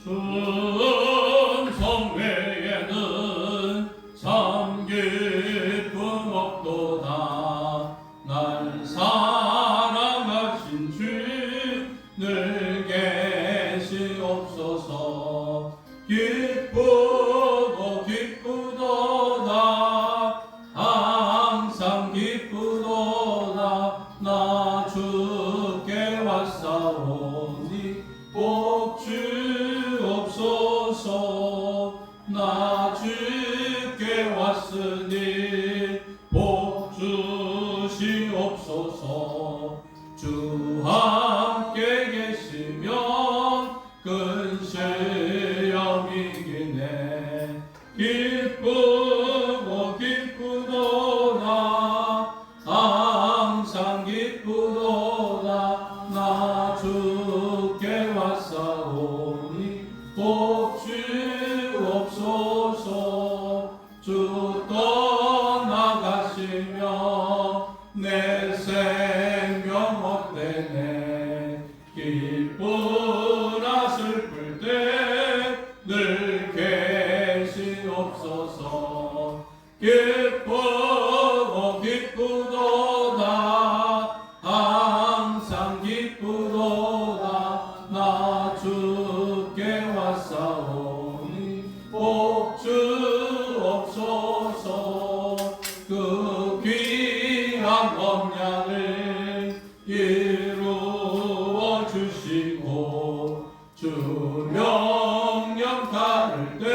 충성 외에는 참 기쁨 없도다. 날 사랑하신 주 늘 계시옵소서. 기쁘고 기쁘도다. 항상 기쁘도다. 나 주께 왔사오니 복 주옵소서. 나 주께 왔으니 복 주시옵소서. 주 함께 계시면 근시험 이기네. 기쁘고 기쁘도다. 항상 기쁘도다. 나 주께 왔사오니 복 주옵소서. 주 떠나가시며 내 생명 헛되네. 기쁘나 슬플 때 늘 계시옵소서. 기쁘고 기쁘도다. 항상 기쁘도다. 나 주께 왔사오니 복 주옵소서. 그 귀한 언약을 이루어 주시고 주 명령 따를 때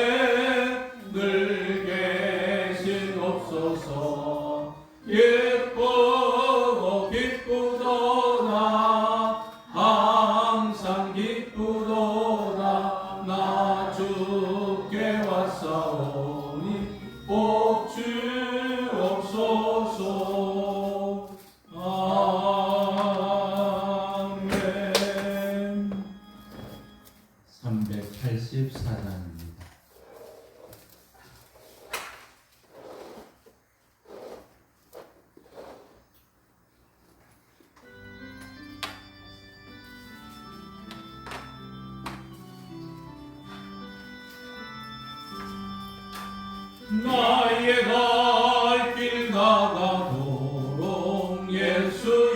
늘 계시옵소서. 기쁘고 기쁘도다. 항상 기쁘도다. 나 주께 왔사오니 복 주옵소서. 아멘. 384장입니다. 나의 갈 길 나가도록 예수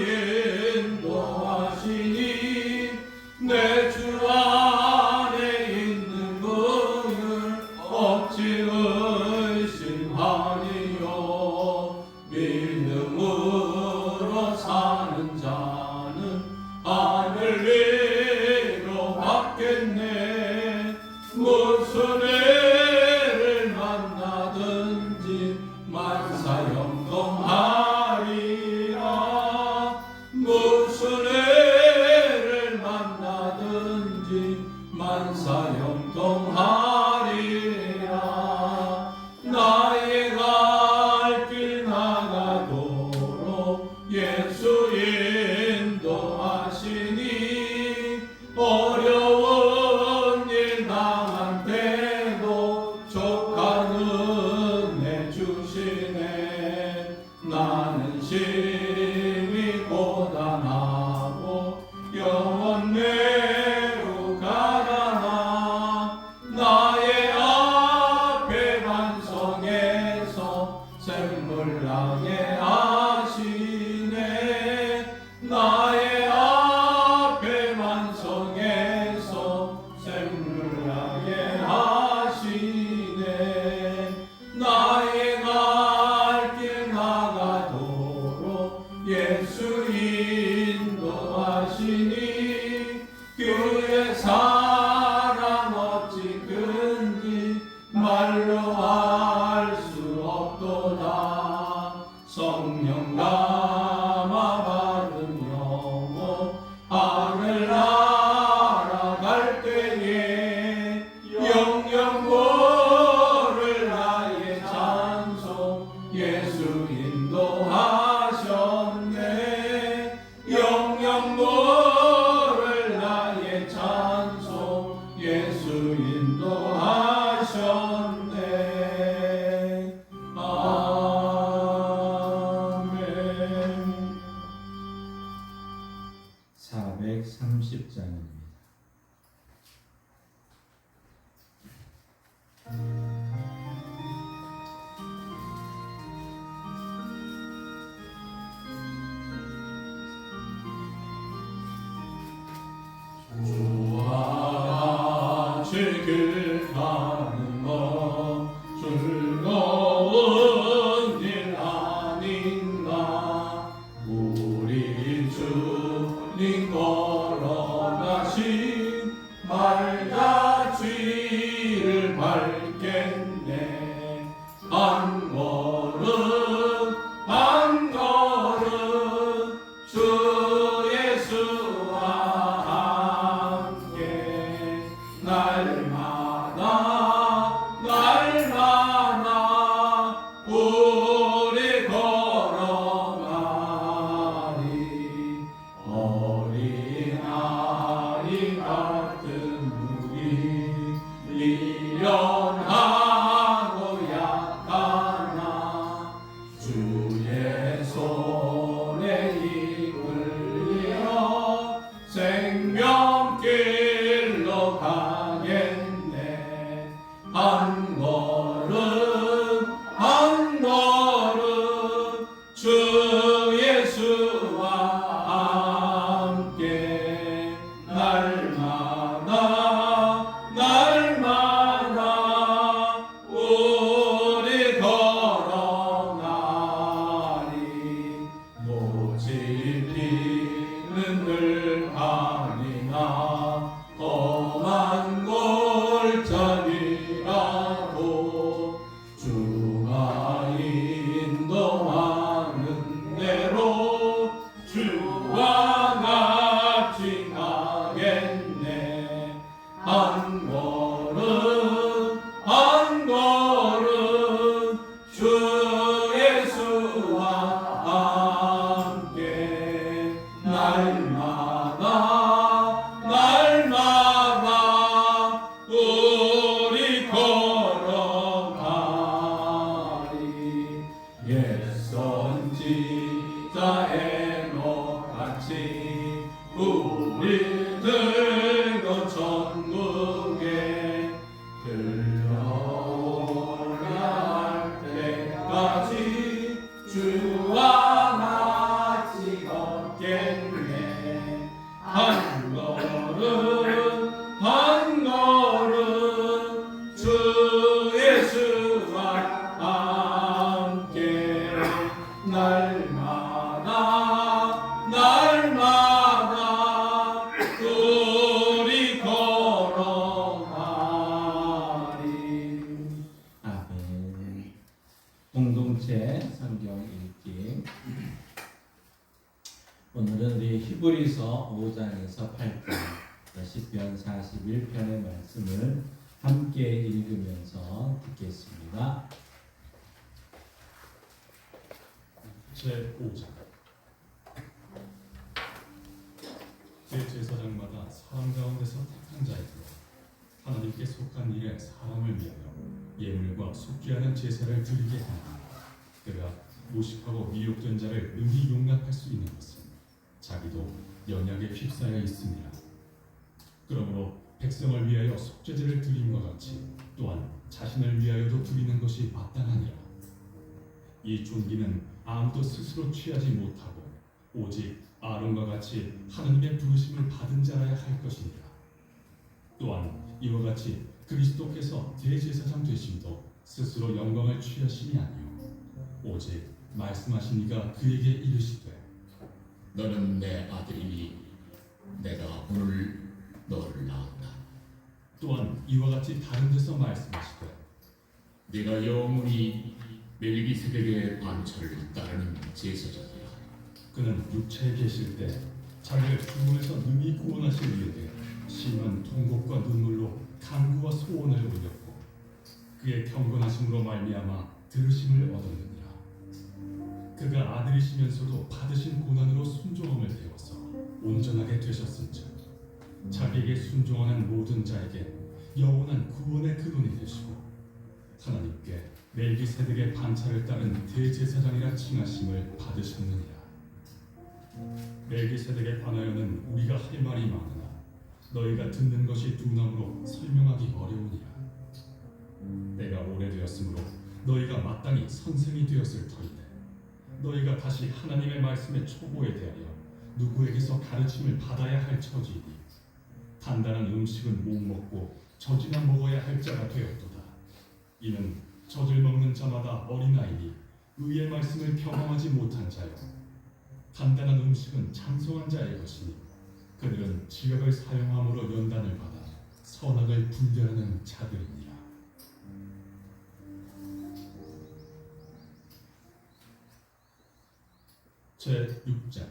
인도하시니 내 주 안에 있는 것을 어찌 의심하리요. 믿음으로 사는 자는 하늘 위로 받겠네. 무슨 애를 만나든지 만사형통하리라. 무슨 애를 만나든지 만사형통하리라. 나의 갈 길 나가도록 예수 인도하시니 어려운 일 당한 때도 족한 은혜 주시네. 나는 심히 고단하고 영혼 매우 가난하. 나의 앞에 반석에서 샘물 나게 하시네. 나의 앞에 반석에서 샘물 나게 하시네. 나의 갈 길 나가도록 예수 인도하시니 그의 사랑 어찌 큰지 말로 알 수 없도다. 성령 감화 받은 영혼 하늘 날아갈 때에 영영 모를 나의 찬송 예수 인도하셨네. 영영 모를 나의 찬송 예수 인도하셨네. 아멘. 430장입니다. 십자의 노같이 우리 들고 천국에 들려오려 할 때까지 주와 같이 걷겠네. 한 걸음 한 걸음 주 예수와 함께 날마다 우리 걸어가리. 아멘. 공동체 성경 읽기. 오늘은 우리 히브리서 5장에서 8장, 시편 41편의 말씀을 함께 읽으면서 듣겠습니다. 제5장 제사장마다 사람 가운데서 택한 자이므로 하나님께 속한 일에 사람을 위하여 예물과 속죄하는 제사를 드리게 하니 그가 모식하고 미혹된 자를 능히 용납할 수 있는 것은 자기도 연약에 휩싸여 있습니다. 그러므로 백성을 위하여 속죄제를 드림과 같이 또한 자신을 위하여도 드리는 것이 마땅하니라. 이 존귀는 아무도 스스로 취하지 못하고 오직 아론과 같이 하나님의 부르심을 받은 자라야 할 것이니라. 또한 이와 같이 그리스도께서 대제사장 되심도 스스로 영광을 취하심이 아니요 오직 말씀하신 이가 그에게 이르시되 너는 내 아들이니 내가 오늘 너를 낳았다. 또한 이와 같이 다른 데서 말씀하시되 네가 영원히 멜기세덱의 반차를 따르는 제사장이라. 그는 육체에 계실 때 자기를 죽음에서 능히 구원하실 이에게 심한 통곡과 눈물로 간구와 소원을 올렸고 그의 경건하심으로 말미암아 들으심을 얻었느니라. 그가 아들이시면서도 받으신 고난으로 순종함을 배워서 온전하게 되셨은즉 자기에게 순종하는 모든 자에게 영원한 구원의 근원이 되시고 하나님께 멜기세덱의 반차를 따른 대제사장이라 칭하심을 받으셨느니라. 멜기세덱에 관하여는 우리가 할 말이 많으나 너희가 듣는 것이 두나무로 설명하기 어려우니라. 내가 오래되었으므로 너희가 마땅히 선생이 되었을 터이되 너희가 다시 하나님의 말씀의 초보에 대하여 누구에게서 가르침을 받아야 할 처지이니 단단한 음식은 못 먹고 젖이나 먹어야 할 자가 되었도다. 이는 젖을 먹는 자마다 어린아이니 의의 말씀을 경험하지 못한 자요 단단한 음식은 장성한 자의 것이니 그들은 지각을 사용함으로 연단을 받아 선악을 분별하는 자들이니라. 제6장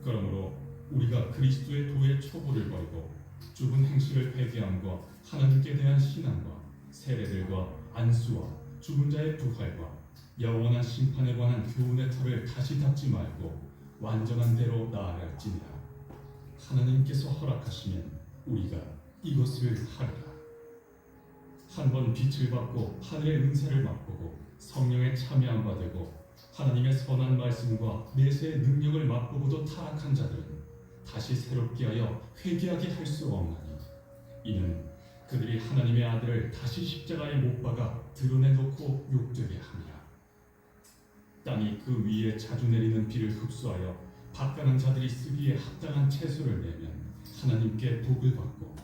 그러므로 우리가 그리스도의 도의 초보를 버리고 죽은 행실을 회개함과 하나님께 대한 신앙과 세례들과 안수와 죽은 자의 부활과 영원한 심판에 관한 교훈의 털을 다시 닦지 말고 완전한 대로 나아갈지니라. 하나님께서 허락하시면 우리가 이것을 하리라. 한번 빛을 받고 하늘의 은사를 맛보고 성령에 참여한 바 되고 하나님의 선한 말씀과 내세의 능력을 맛보고도 타락한 자들은 다시 새롭게 하여 회개하게 할 수 없나니 이는 그들이 하나님의 아들을 다시 십자가에 못 박아 드러내놓고 욕되게 함이라. 땅이 그 위에 자주 내리는 비를 흡수하여 밭가는 자들이 쓰기에 합당한 채소를 내면 하나님께 복을 받고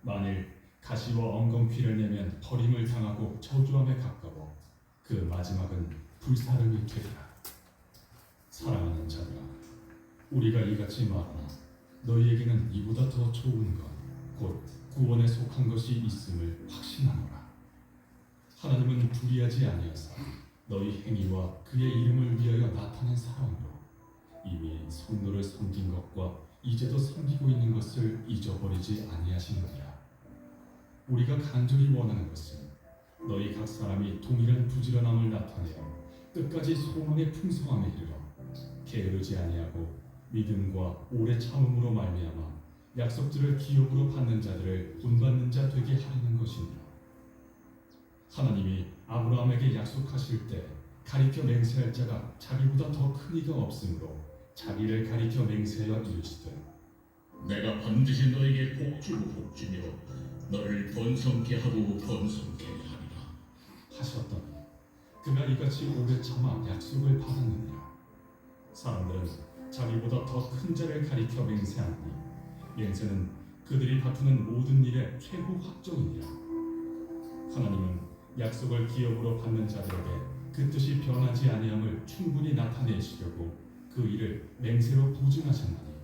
만일 가시와 엉겅퀴를 내면 버림을 당하고 저주함에 가까워 그 마지막은 불사름이 되리라. 사랑하는 자들아, 우리가 이같이 말하나 너희에게는 이보다 더 좋은 것 곧 구원에 속한 것이 있음을 확신하노라. 하나님은 불의하지 아니하사 너희 행위와 그의 이름을 위하여 나타낸 사랑으로 이미 성도를 섬긴 것과 이제도 섬기고 있는 것을 잊어버리지 아니하시느니라. 우리가 간절히 원하는 것은 너희 각 사람이 동일한 부지런함을 나타내어 끝까지 소망의 풍성함에 이르러 게으르지 아니하고 믿음과 오래 참음으로 말미암아 약속들을 기업으로 받는 자들을 본받는 자 되게 하려는 것이니라. 하나님이 아브라함에게 약속하실 때 가리켜 맹세할 자가 자기보다 더 큰 이가 없으므로 자기를 가리켜 맹세하여 이르시되 내가 반드시 너에게 복주고 복주며 너를 번성케 하고 번성케 하리라. 하셨더니 그가 이같이 오래 참아 약속을 받았느니라. 사람들은 자기보다 더 큰 자를 가리켜 맹세하니 맹세는 그들이 다투는 모든 일의 최고 확정이니라. 하나님은 약속을 기업으로 받는 자들에게 그 뜻이 변하지 아니함을 충분히 나타내시려고 그 일을 맹세로 보증하셨나니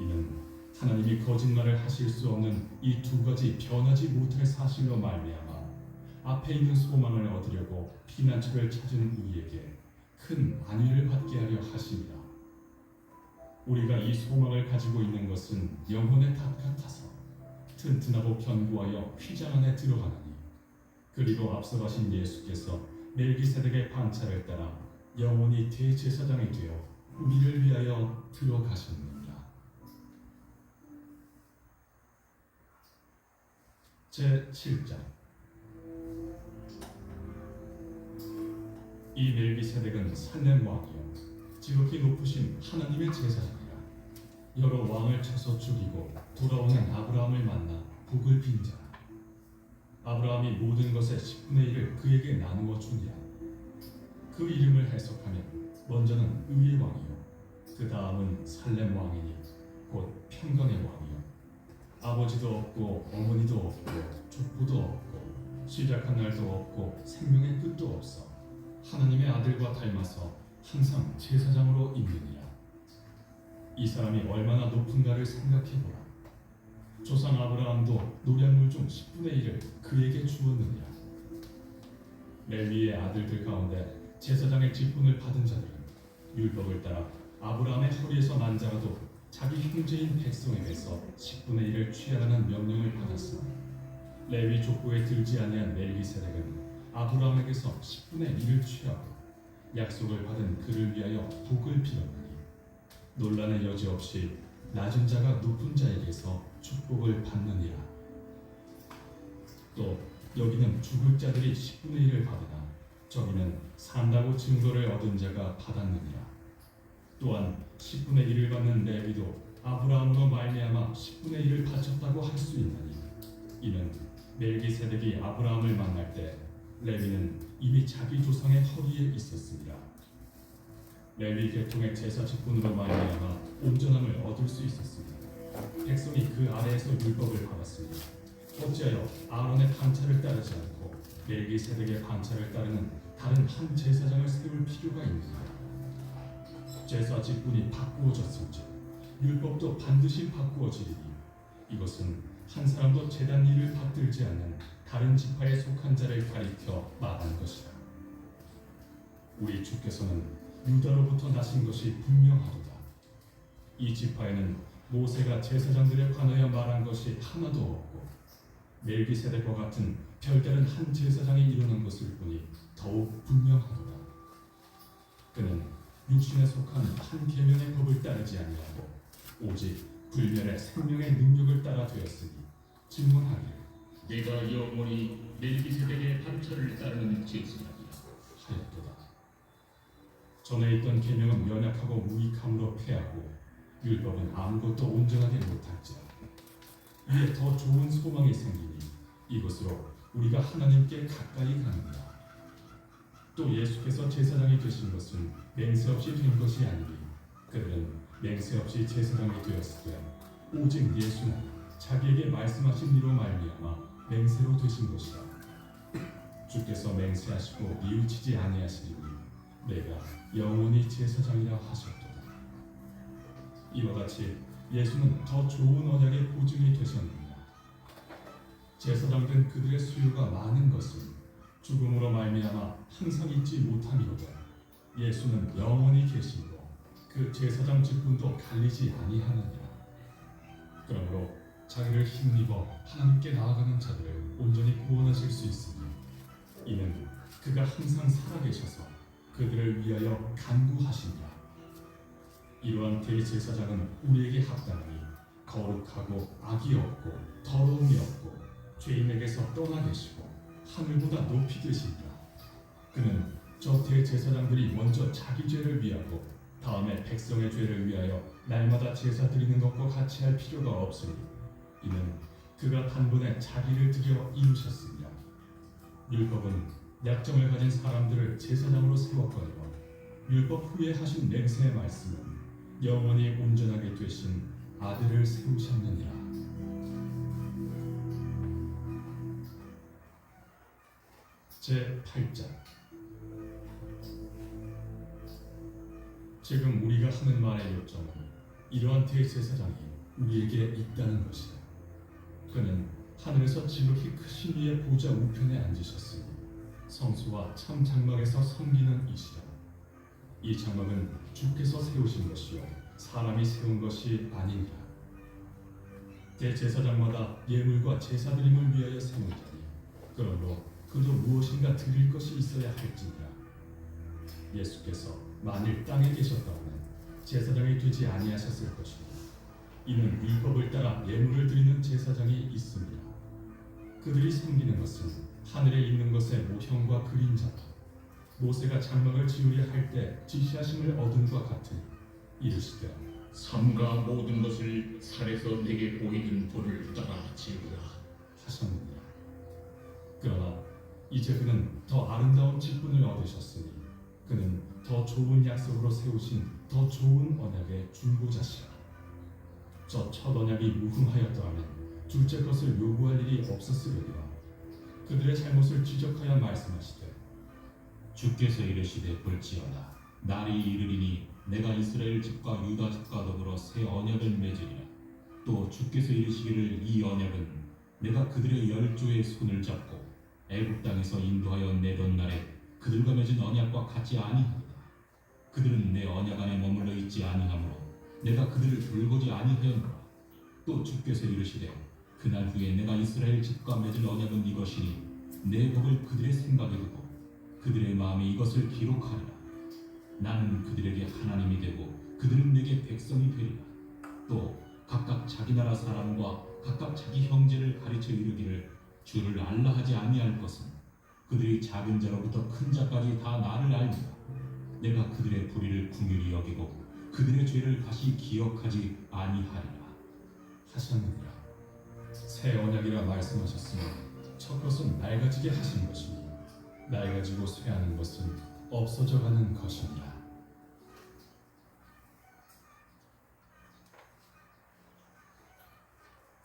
이는 하나님이 거짓말을 하실 수 없는 이 두 가지 변하지 못할 사실로 말미암아 앞에 있는 소망을 얻으려고 피난처를 찾은 우리에게 큰 안위를 받게 하려 하심이라. 우리가 이 소망을 가지고 있는 것은 영혼의 탑 같아서 튼튼하고 견고하여 휘장 안에 들어가나니 그리고 앞서 가신 예수께서 멜기세덱의 반차를 따라 영원히 대제사장이 되어 우리를 위하여 들어가셨느니라. 제7장. 이 멜기세덱은 살렘 왕이요 지극히 높으신 하나님의 제사장이라. 여러 왕을 쳐서 죽이고 돌아오는 아브라함을 만나 복을 빈 자라. 아브라함이 모든 것의 10분의 1을 그에게 나누어 주니라. 그 이름을 해석하면 먼저는 의의 왕이요 그 다음은 살렘 왕이니 곧 평강의 왕이요 아버지도 없고 어머니도 없고 족보도 없고 시작한 날도 없고 생명의 끝도 없어 하나님의 아들과 닮아서 항상 제사장으로 있느니라. 이 사람이 얼마나 높은가를 생각해보라. 조상 아브라함도 노량물 중 10분의 1을 그에게 주었느니라. 레위의 아들들 가운데 제사장의 직분을 받은 자들은 율법을 따라 아브라함의 허리에서 난 자라도 자기 형제인 백성에게서 10분의 1을 취하라는 명령을 받았으나 레위 족보에 들지 아니한 멜기세덱은 아브라함에게서 10분의 1을 취하고 약속을 받은 그를 위하여 복을 빌었나니 논란의 여지 없이 낮은 자가 높은 자에게서 축복을 받느니라. 또 여기는 죽을 자들이 10분의 1을 받으나 저기는 산다고 증거를 얻은 자가 받았느니라. 또한 10분의 1을 받는 레위도 아브라함으로 말미암아 10분의 1을 바쳤다고 할 수 있나니 이는 멜기세덱이 아브라함을 만날 때 레위는 이미 자기 조상의 허리에 있었습니다. 레위 계통의 제사 직분으로 말미암아 온전함을 얻을 수 있었습니다. 백성이 그 아래에서 율법을 받았으니 어찌하여 아론의 반차를 따르지 않고 멜기세덱의 반차를 따르는 다른 한 제사장을 세울 필요가 있는가? 제사 직분이 바꾸어졌은지 율법도 반드시 바꾸어지리니 이것은 한 사람도 제단 일을 받들지 않는 다른 지파에 속한 자를 가리켜 말한 것이다. 우리 주께서는 유다로부터 나신 것이 분명하도다. 이 지파에는 모세가 제사장들에 관하여 말한 것이 하나도 없고 멜기세덱과 같은 별다른 한 제사장이 일어난 것을 보니 더욱 분명하도다. 그는 육신에 속한 한 계명의 법을 따르지 아니하고 오직 불멸의 생명의 능력을 따라 되었으니 증언하기를 내가 영원히 멜기세덱의 반차를 따르는 제사장이라 하였도다. 전에 있던 계명은 연약하고 무익함으로 패하고 율법은 아무것도 온전하게 못할지라. 이에 더 좋은 소망이 생기니 이것으로 우리가 하나님께 가까이 가느니라. 또 예수께서 제사장이 되신 것은 맹세 없이 된 것이 아니니 그들은 맹세 없이 제사장이 되었을 때 오직 예수는 자기에게 말씀하신 이로 말미암아 맹세로 되신 것이라. 주께서 맹세하시고 뉘우치지 아니하시리니 내가 영원히 제사장이라 하셨도다. 이와 같이 예수는 더 좋은 언약의 보증이 되셨느니라. 제사장된 그들의 수요가 많은 것은 죽음으로 말미암아 항상 잊지 못함이로되 예수는 영원히 계시고 그 제사장 직분도 갈리지 아니하느니라. 그러므로 자기를 힘입어 하나님께 나아가는 자들을 온전히 구원하실 수 있으니 이는 그가 항상 살아계셔서 그들을 위하여 간구하시니라. 이러한 대제사장은 우리에게 합당하니 거룩하고 악이 없고 더러움이 없고 죄인에게서 떠나 계시고 하늘보다 높이 계시니라. 그는 저 대제사장들이 먼저 자기 죄를 위하고 다음에 백성의 죄를 위하여 날마다 제사 드리는 것과 같이 할 필요가 없으니 이는 그가 단번에 자기를 드려 이루셨습니다. 율법은 약점을 가진 사람들을 제사장으로 세웠거니와 율법 후에 하신 맹세의 말씀은 영원히 온전하게 되신 아들을 세우셨느니라. 제8장. 지금 우리가 하는 말의 요점은 이러한 대제사장이 우리에게 있다는 것이다. 그는 하늘에서 지극히 크신 이의 보좌 우편에 앉으셨으니 성수와 참 장막에서 섬기는 이시라. 이 장막은 주께서 세우신 것이요 사람이 세운 것이 아니니라. 대제사장마다 예물과 제사드림을 위하여 세운 자니 그러므로 그도 무엇인가 드릴 것이 있어야 할지니라. 예수께서 만일 땅에 계셨다면 제사장이 되지 아니하셨을 것이니 이는 율법을 따라 예물을 드리는 제사장이 있습니다. 그들이 섬기는 것은 하늘에 있는 것의 모형과 그림자다. 모세가 장막을 지으려 할 때 지시하심을 얻은과 같으니 이르시되 삼가 모든 것을 산에서 내게 보이는 불을 따라 지으라 하셨느니라. 그러나 이제 그는 더 아름다운 직분을 얻으셨으니 그는 더 좋은 약속으로 세우신 더 좋은 언약의 중보자시라. 저 첫 언약이 무흠하였더라면 둘째 것을 요구할 일이 없었으려니와 그들의 잘못을 지적하여 말씀하시되 주께서 이르시되 볼지어다 날이 이르리니 내가 이스라엘 집과 유다 집과 더불어 새 언약을 맺으리라. 또 주께서 이르시기를 이 언약은 내가 그들의 열조의 손을 잡고 애굽 땅에서 인도하여 내던 날에 그들과 맺은 언약과 같지 아니하리라. 그들은 내 언약 안에 머물러 있지 아니하므로 내가 그들을 돌보지 아니하였노라. 또 주께서 이르시되 그날 후에 내가 이스라엘 집과 맺을 언약은 이것이니 내 법을 그들의 생각에 두고 그들의 마음에 이것을 기록하리라. 나는 그들에게 하나님이 되고 그들은 내게 백성이 되리라. 또 각각 자기 나라 사람과 각각 자기 형제를 가르쳐 이르기를 주를 알라 하지 아니할 것은 그들이 작은 자로부터 큰 자까지 다 나를 알리라. 내가 그들의 불의를 긍휼히 여기고 그들의 죄를 다시 기억하지 아니하리라 하셨느니라. 새 언약이라 말씀하셨으니 첫 것은 낡아지게 하신 것이니 낡아지고 쇠하는 것은 없어져 가는 것이니라.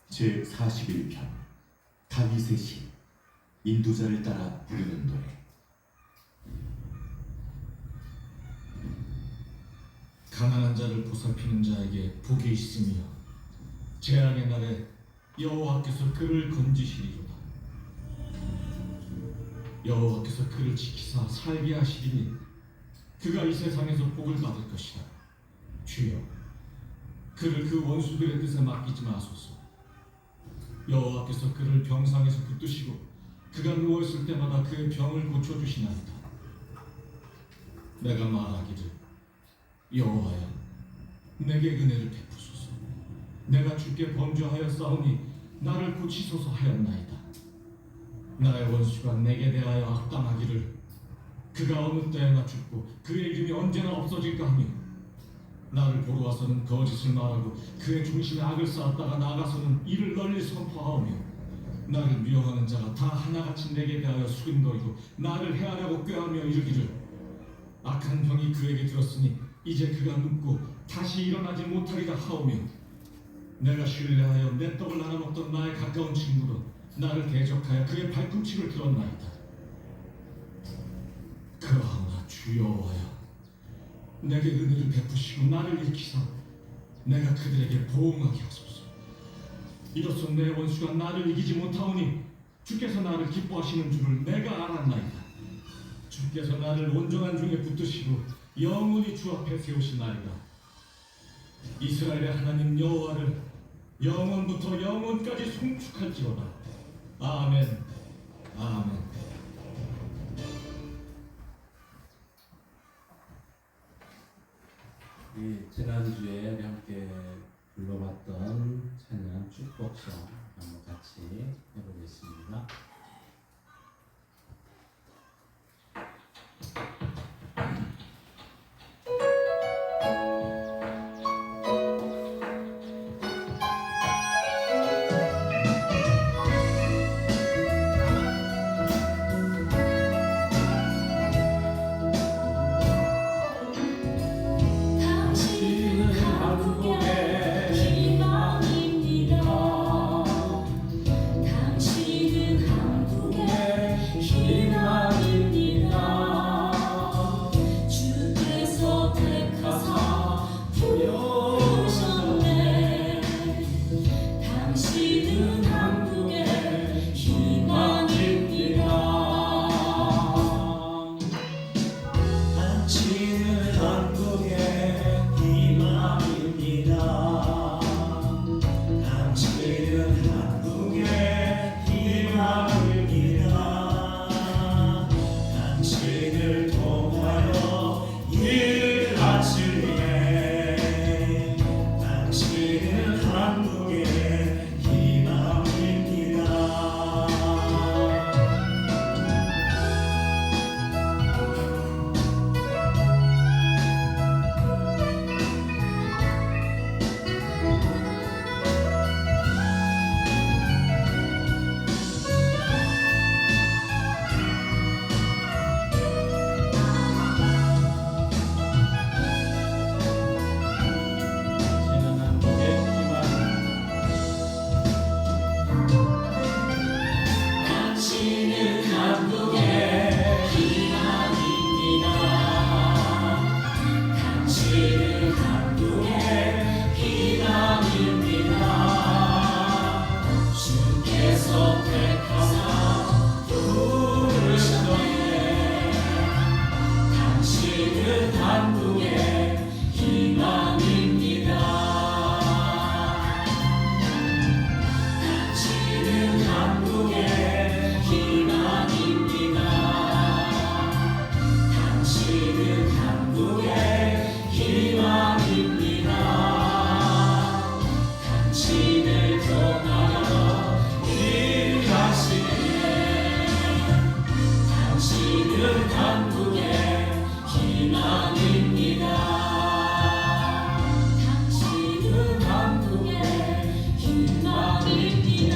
제41편 다윗의 시 인도자를 따라 부르는 노래. 가난한 자를 보살피는 자에게 복이 있으며 재앙의 날에 여호와께서 그를 건지시리로다. 여호와께서 그를 지키사 살게 하시리니 그가 이 세상에서 복을 받을 것이다. 주여, 그를 그 원수들의 뜻에 맡기지 마소서. 여호와께서 그를 병상에서 붙드시고 그가 누워있을 때마다 그의 병을 고쳐주시나이다. 내가 말하기를 여호와여, 내게 은혜를 베푸소서. 내가 주께 범죄하여 싸우니 나를 고치소서 하였나이다. 나의 원수가 내게 대하여 악당하기를 그가 어느 때에나 죽고 그의 이름이 언제나 없어질까 하며 나를 보러 와서는 거짓을 말하고 그의 중심에 악을 쌓았다가 나가서는 이를 널리 선포하오며 나를 미워하는 자가 다 하나같이 내게 대하여 수근거리고 나를 해하려고 꾀하며 이르기를 악한 병이 그에게 들었으니 이제 그가 눕고 다시 일어나지 못하리라 하오며 내가 신뢰하여 내 떡을 나눠 먹던 나의 가까운 친구로 나를 대적하여 그의 발꿈치를 들었나이다. 그러하나 주 여호와여, 내게 은혜를 베푸시고 나를 일으키사 내가 그들에게 보응하게 하소서. 이로써 내 원수가 나를 이기지 못하오니 주께서 나를 기뻐하시는 줄을 내가 알았나이다. 주께서 나를 온전한 중에 붙드시고 영원히 주 앞에 세우시나이다. 이스라엘의 하나님 여호와를 영원부터 영원까지 송축할지어다. 아멘. 아멘. 지난주에 우리 함께 불러봤던 찬양 축복성 한번 같이 해보겠습니다. 당신은 한국의 희망입니다. 당신은 한국의 희망입니다. 당신을 통하여 일하시네. 당신은 한국의 희망입니다. 당신은 한국의 희망. 당신은 한국의 희망입니다. 주께서 택하사 부르셨네. 당신은 한국의 희망입니다. 당신은 한국의 희망입니다. 당신은 한국의 희망입니다. 당신을 통하여 일하시네. 당신은 한국의 희망입니다. 당신은 한국의 희망입니다.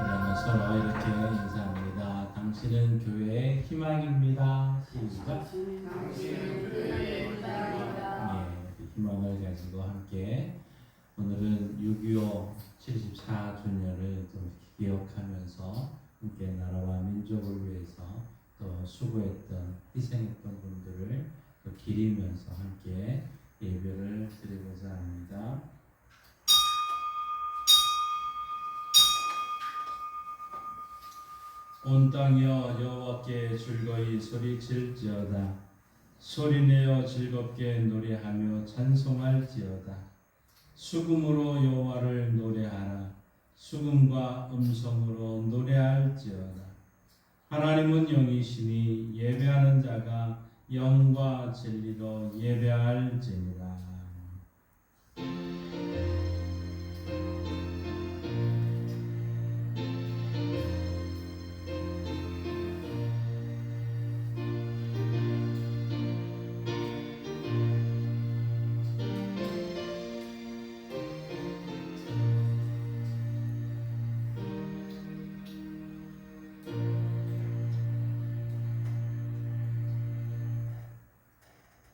그러면 서로 이렇게 인사합니다. 당신은 교회의 희망입니다. 시작. 희망을 가지고 함께 오늘은 6.25 74주년을 좀 기억하면서 함께 나라와 민족을 위해서 또 수고했던 희생했던 분들을 또 기리면서 함께 예배를 드리고자 합니다. 온 땅이여 여호와께 즐거이 소리칠지어다. 소리내어 즐겁게 노래하며 찬송할지어다. 수금으로 여호와를 노래하라. 수금과 음성으로 노래할지어다. 하나님은 영이시니 예배하는 자가 영과 진리로 예배할지니라.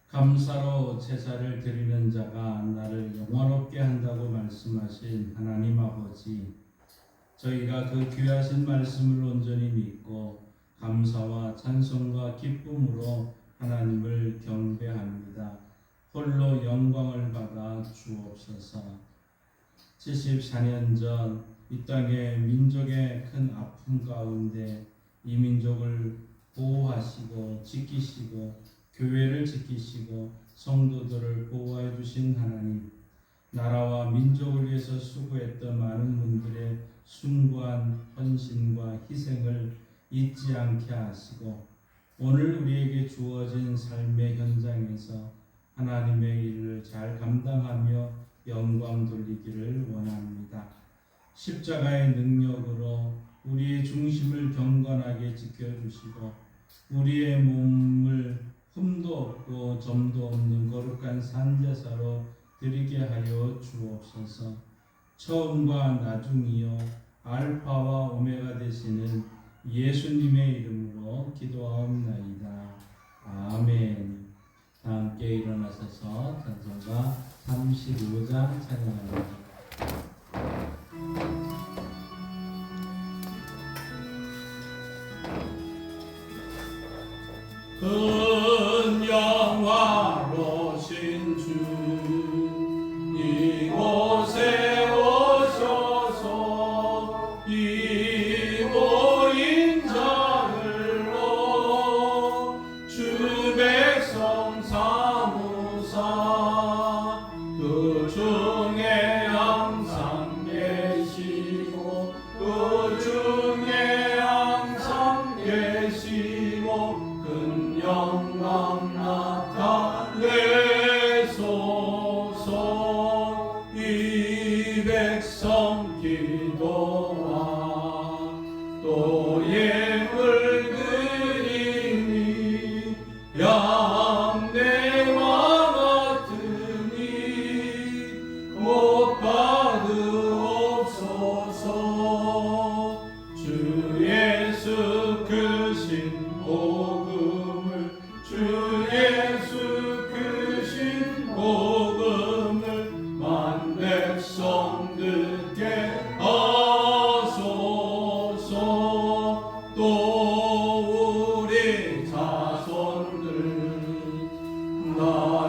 감사로 제사를 드리는 자가 나를 영원롭게 한다고 말씀하신 하나님 아버지, 저희가 그 귀하신 말씀을 온전히 믿고 감사와 찬송과 기쁨으로 하나님을 경배합니다. 홀로 영광을 받아 주옵소서. 74년 전 이 땅의 민족의 큰 아픔 가운데 이 민족을 보호하시고 지키시고 교회를 지키시고 성도들을 보호해 주신 하나님, 나라와 민족을 위해서 수고했던 많은 분들의 숭고한 헌신과 희생을 잊지 않게 하시고 오늘 우리에게 주어진 삶의 현장에서 하나님의 일을 잘 감당하며 영광 돌리기를 원합니다. 십자가의 능력으로 우리의 중심을 경건하게 지켜주시고 우리의 몸을 흠도 없고 점도 없는 거룩한 산제사로 드리게 하여 주옵소서. 처음과 나중이요 알파와 오메가 되시는 예수님의 이름으로 기도하옵나이다. 아멘. 다 함께 일어나셔서 찬송가 35장 찬양합니다. 큰 영화로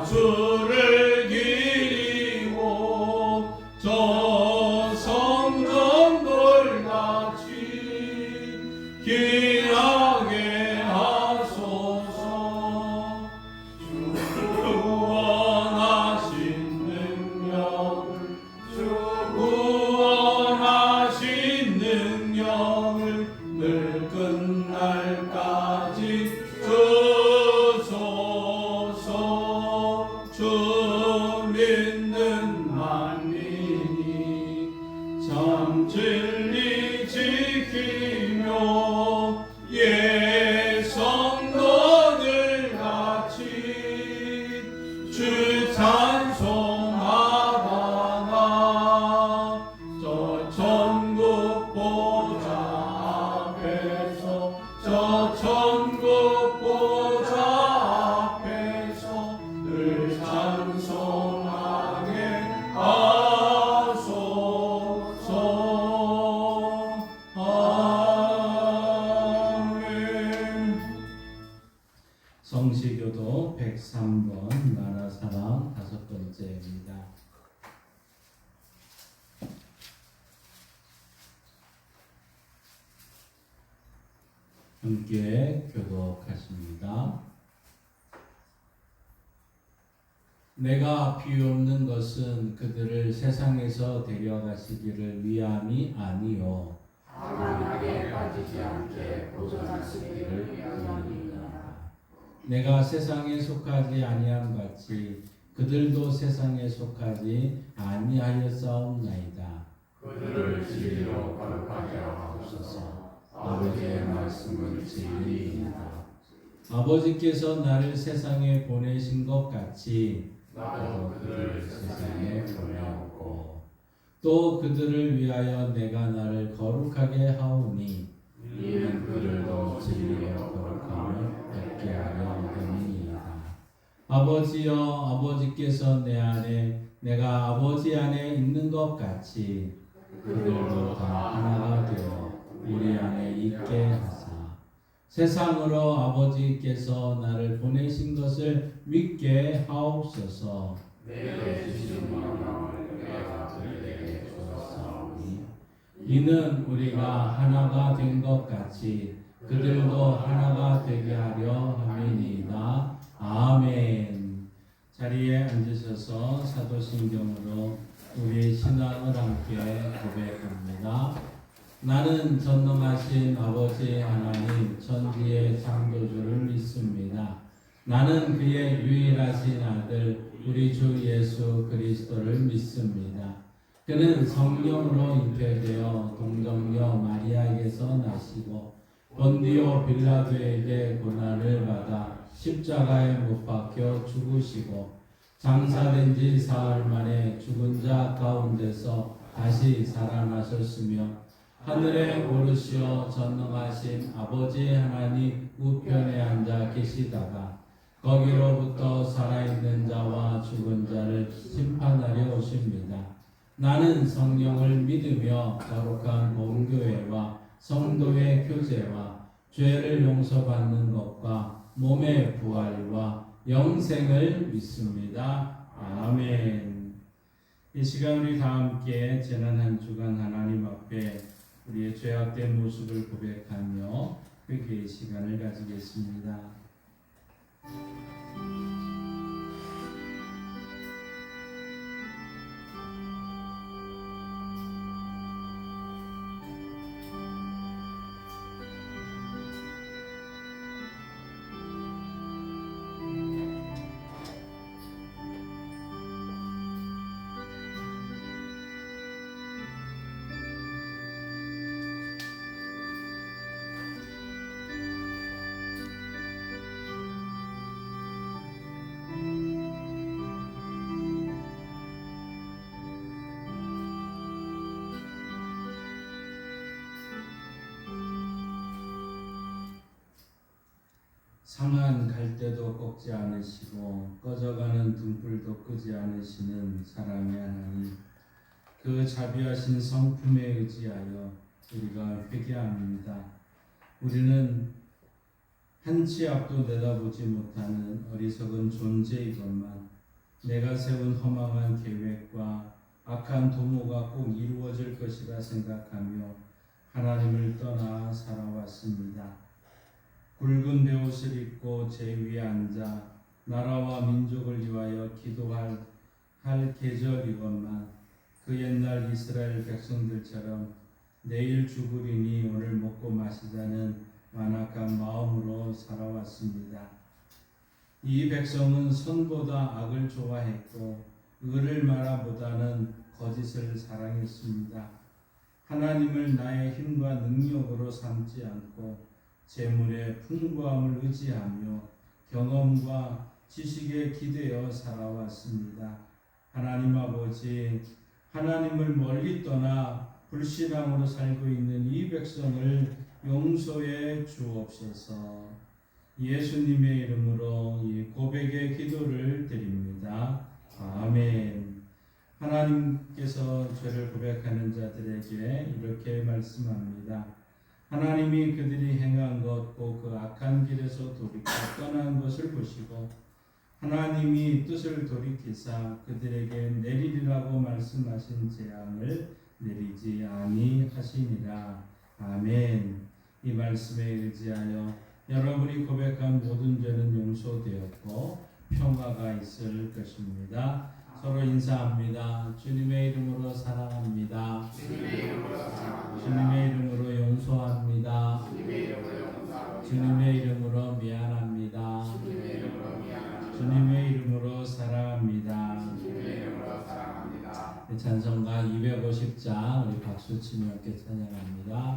주를 기리고 저 성전 돌같이 귀하게 하소서. 구원하신 능력을 늘 끝날까지 주소서. 주 믿는 만민이 참 진리 지키며 예 성도들 같이 주 찬송하다가 저 천국 보좌 앞에서 저 천국 보좌 앞에서 늘 찬송하게 하소서. 아멘. 성시교도 103번 나라사랑 5번째입니다. 함께 교독하십니다. 내가 비옵는 것은 그들을 세상에서 데려가시기를 위함이 아니요 악하게 빠지지 않게 보존하시기를 위함이니라. 내가 세상에 속하지 아니함 같이 그들도 세상에 속하지 아니하였사옵나이다. 그들을 진리로 거룩하게 하옵소서. 아버지의 말씀은 진리이다. 아버지께서 나를 세상에 보내신 것 같이 나도 그들을 세상에 보내었고 또 그들을 위하여 내가 나를 거룩하게 하오니 이는 그들도 진리로 거룩함을 얻게 하려 함이니이다. 아버지여 아버지께서 내 안에 내가 아버지 안에 있는 것 같이 그들도 다 하나가 되어 우리 안에 있게 하사 세상으로 아버지께서 나를 보내신 것을 믿게 하옵소서. 내게 주신 명령을 내가 그들에게 주었사오니 이는 우리가 하나가 된 것 같이 그들도 하나가 되게 하려 함이니이다. 아멘. 자리에 앉으셔서 사도신경으로 우리의 신앙을 함께 고백합니다. 나는 전능하신 아버지 하나님 천지의 창조주를 믿습니다. 나는 그의 유일하신 아들 우리 주 예수 그리스도를 믿습니다. 그는 성령으로 잉태되어 동정녀 마리아에게서 나시고 본디오 빌라도에게 고난을 받아 십자가에 못 박혀 죽으시고 장사된 지 사흘 만에 죽은 자 가운데서 다시 살아나셨으며 하늘에 오르시어 전능하신 아버지 하나님 우편에 앉아 계시다가 거기로부터 살아있는 자와 죽은 자를 심판하려 오십니다. 나는 성령을 믿으며 거룩한 공교회와 성도의 교제와 죄를 용서받는 것과 몸의 부활과 영생을 믿습니다. 아멘. 이 시간 우리 다 함께 지난 한 주간 하나님 앞에 우리의 죄악된 모습을 고백하며 회개의 시간을 가지겠습니다. 상한 갈대도 꺾지 않으시고 꺼져가는 등불도 끄지 않으시는 사랑의 하나님, 그 자비하신 성품에 의지하여 우리가 회개합니다. 우리는 한 치 앞도 내다보지 못하는 어리석은 존재이건만 내가 세운 허망한 계획과 악한 도모가 꼭 이루어질 것이라 생각하며 하나님을 떠나 살아왔습니다. 굵은 베옷을 입고 제 위에 앉아 나라와 민족을 위하여 기도할 계절이건만 그 옛날 이스라엘 백성들처럼 내일 죽으리니 오늘 먹고 마시자는 완악한 마음으로 살아왔습니다. 이 백성은 선보다 악을 좋아했고 의를 말하보다는 거짓을 사랑했습니다. 하나님을 나의 힘과 능력으로 삼지 않고 재물의 풍부함을 의지하며 경험과 지식에 기대어 살아왔습니다. 하나님 아버지, 하나님을 멀리 떠나 불신앙으로 살고 있는 이 백성을 용서해 주옵소서. 예수님의 이름으로 이 고백의 기도를 드립니다. 아멘. 하나님께서 죄를 고백하는 자들에게 이렇게 말씀합니다. 하나님이 그들이 행한 것, 곧 그 악한 길에서 돌이켜 떠난 것을 보시고 하나님이 뜻을 돌이키사 그들에게 내리리라고 말씀하신 재앙을 내리지 아니하시니라. 아멘. 이 말씀에 의지하여 여러분이 고백한 모든 죄는 용서되었고 평화가 있을 것입니다. 서로 인사합니다. 주님의 이름으로 사랑합니다. 주님의 이름으로 용서합니다. 주님의 이름으로 미안합니다. 주님의 이름으로 사랑합니다. 찬송가 250장 우리 박수 치며 함께 찬양합니다.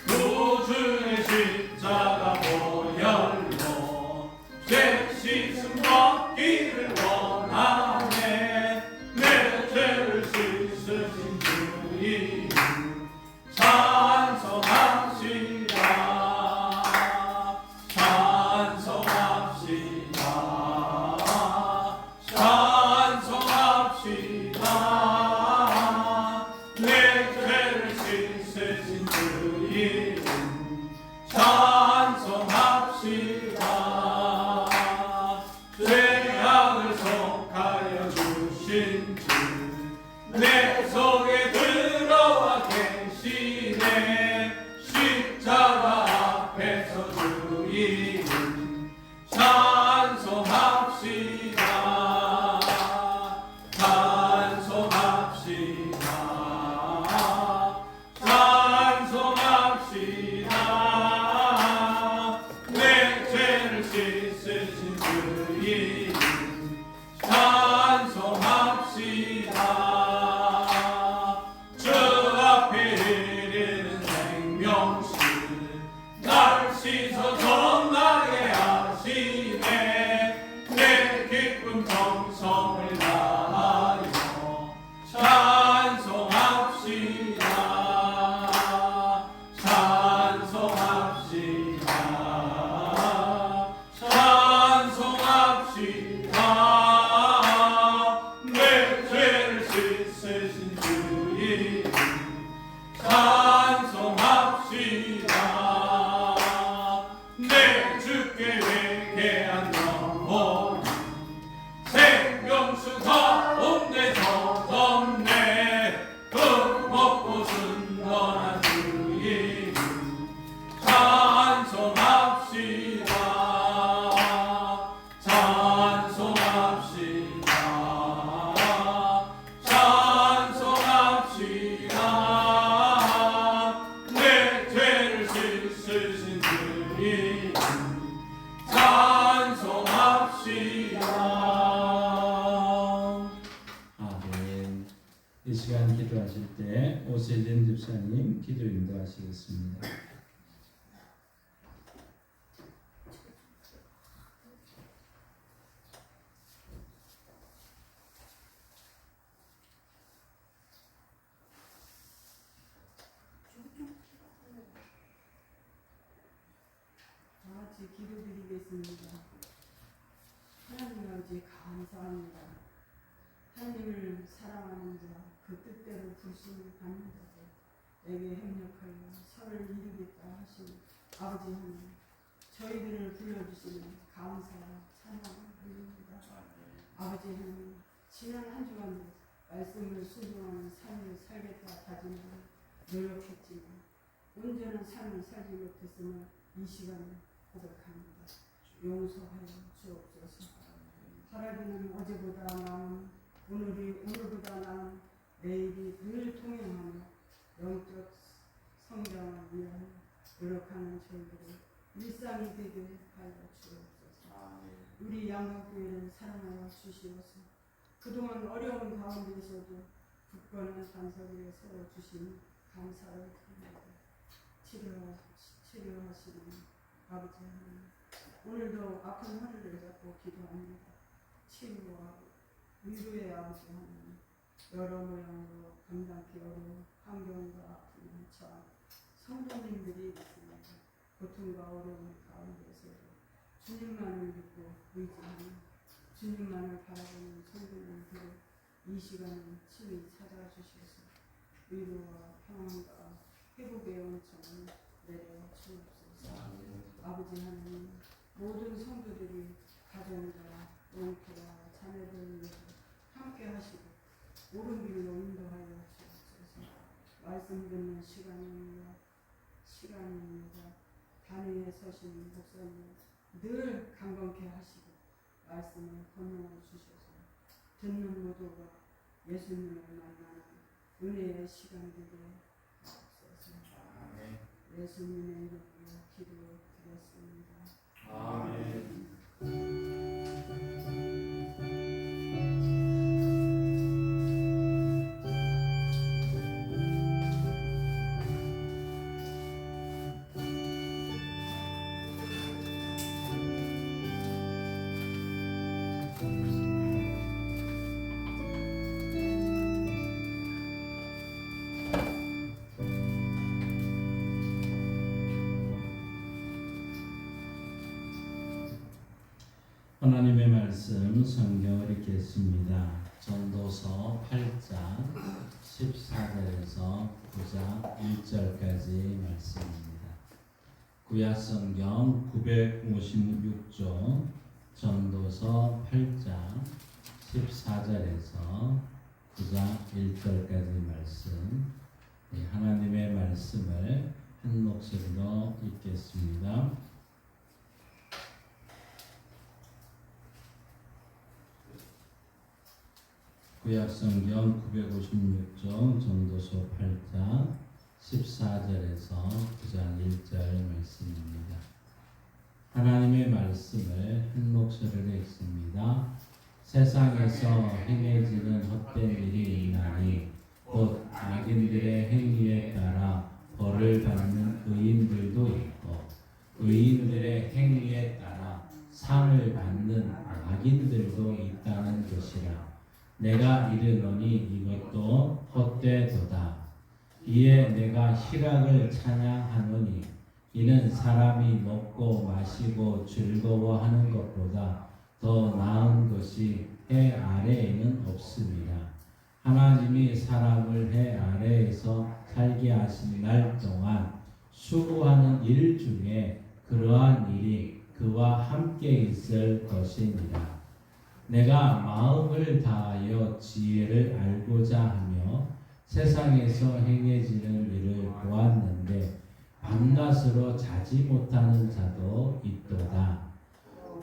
구주의 십자가 보혈로 죄 씻음 받기를 원하네. 내 죄를 씻으신 주님 찬송합시다. 찬송합시다. 찬송합시다. 내 죄를 씻으신 주님 찬송합시다. 죄악을 속하여 주신 주 내 속에 들어와 계시네. 십자가 앞에서 주 이름 찬송합시다. 찬송합시다. 찬송합시다. 내 죄를 씻으신 주 이름 찬송합시다. 주 앞에 이르는 생명수 날 씻어 전하게 하시네. 내 기쁜 정성을 다하여 찬송합시다. 찬송합시다. 찬송합시다. 내 죄를 씻으신 주 이름 찬송합시다. 내 주께 회개한 영혼 생명수 가운데 젖었네. 흠없고 순전한 주 이름 찬송합시다. 찬송합시다. 찬송합시다. 내 죄를 씻으신 주 이름 찬송합시다. 아멘. 이 시간 기도하실 때 오세진 집사님 기도 인도하시겠습니다. 다 같이 기도드리겠습니다. 하나님 아버지 감사합니다. 하나님을 사랑하는 자, 그 뜻대로 부르심을 받는 협력하여 설을 이루겠다 하신 아버지 하나님, 저희들을 불러주시는 감사와 찬양을 드립니다. 아버지 하나님, 지난 한 주간 말씀을 순종하는 삶을 살겠다 다짐하고 노력했지만 온전한 삶을 살지 못했으면 이 시간에 고백합니다. 용서하여 주옵소서. 바라기는 어제보다 나은 오늘보다 나은 내일이 늘 통행하며 영적 성장을 위하여 노력하는 저희들의 일상이 되게 하여 주옵소서. 우리 양각교회를 사랑하여 주시옵소서. 그동안 어려운 가운데서도 굳건한 반석에 세워주신 감사를 드립니다. 치료하시는 아버지 하나님, 오늘도 아픈 허리를 잡고 기도합니다. 치유와 위로의 아버지 하나님, 여러 모양으로 감당하기 어려운 환경과 아픔을 처한 성도님들이 있습니다. 고통과 어려움 가운데서도 주님만을 믿고 의지하는, 주님만을 바라보는 성도님들을 이 시간에 친히 찾아주셔서 위로와 평안과 회복의 은총을 내려 주옵소서. 아버지 하나님, 모든 성도들이 가정과 영토와 자녀들을 위해 함께 하시고 옳은 길로 인도하여 주옵소서. 말씀 듣는 시간입니다. 단위에 서신 목사님 늘 강건케 하시고 말씀을 권유해 주셔서 듣는 모두가 예수님을 만나는 은혜의 시간 되게 하옵소서. 예수님의 이름으로 기도드렸습니다. 아멘. 하나님의 말씀 성경을 읽겠습니다. 전도서 8장 14절에서 9장 1절까지 말씀입니다. 구약성경 956쪽 전도서 8장 14절에서 9장 1절까지 말씀, 하나님의 말씀을 한 목소리로 읽겠습니다. 구약성경 956쪽 전도서 8장 14절에서 9장 1절 말씀입니다. 하나님의 말씀을 한 목소리로 읽습니다. 세상에서 행해지는 헛된 일이 있나니 곧 악인들의 행위에 따라 벌을 받는 의인들도 있고 의인들의 행위에 따라 상을 받는 악인들도 있다는 것이라. 내가 이르노니 이것도 헛되도다. 이에 내가 희락을 찬양하노니 이는 사람이 먹고 마시고 즐거워하는 것보다 더 나은 것이 해 아래에는 없습니다. 하나님이 사람을 해 아래에서 살게 하신 날 동안 수고하는 일 중에 그러한 일이 그와 함께 있을 것이니라. 내가 마음을 다하여 지혜를 알고자 하며 세상에서 행해지는 일을 보았는데 밤낮으로 자지 못하는 자도 있도다.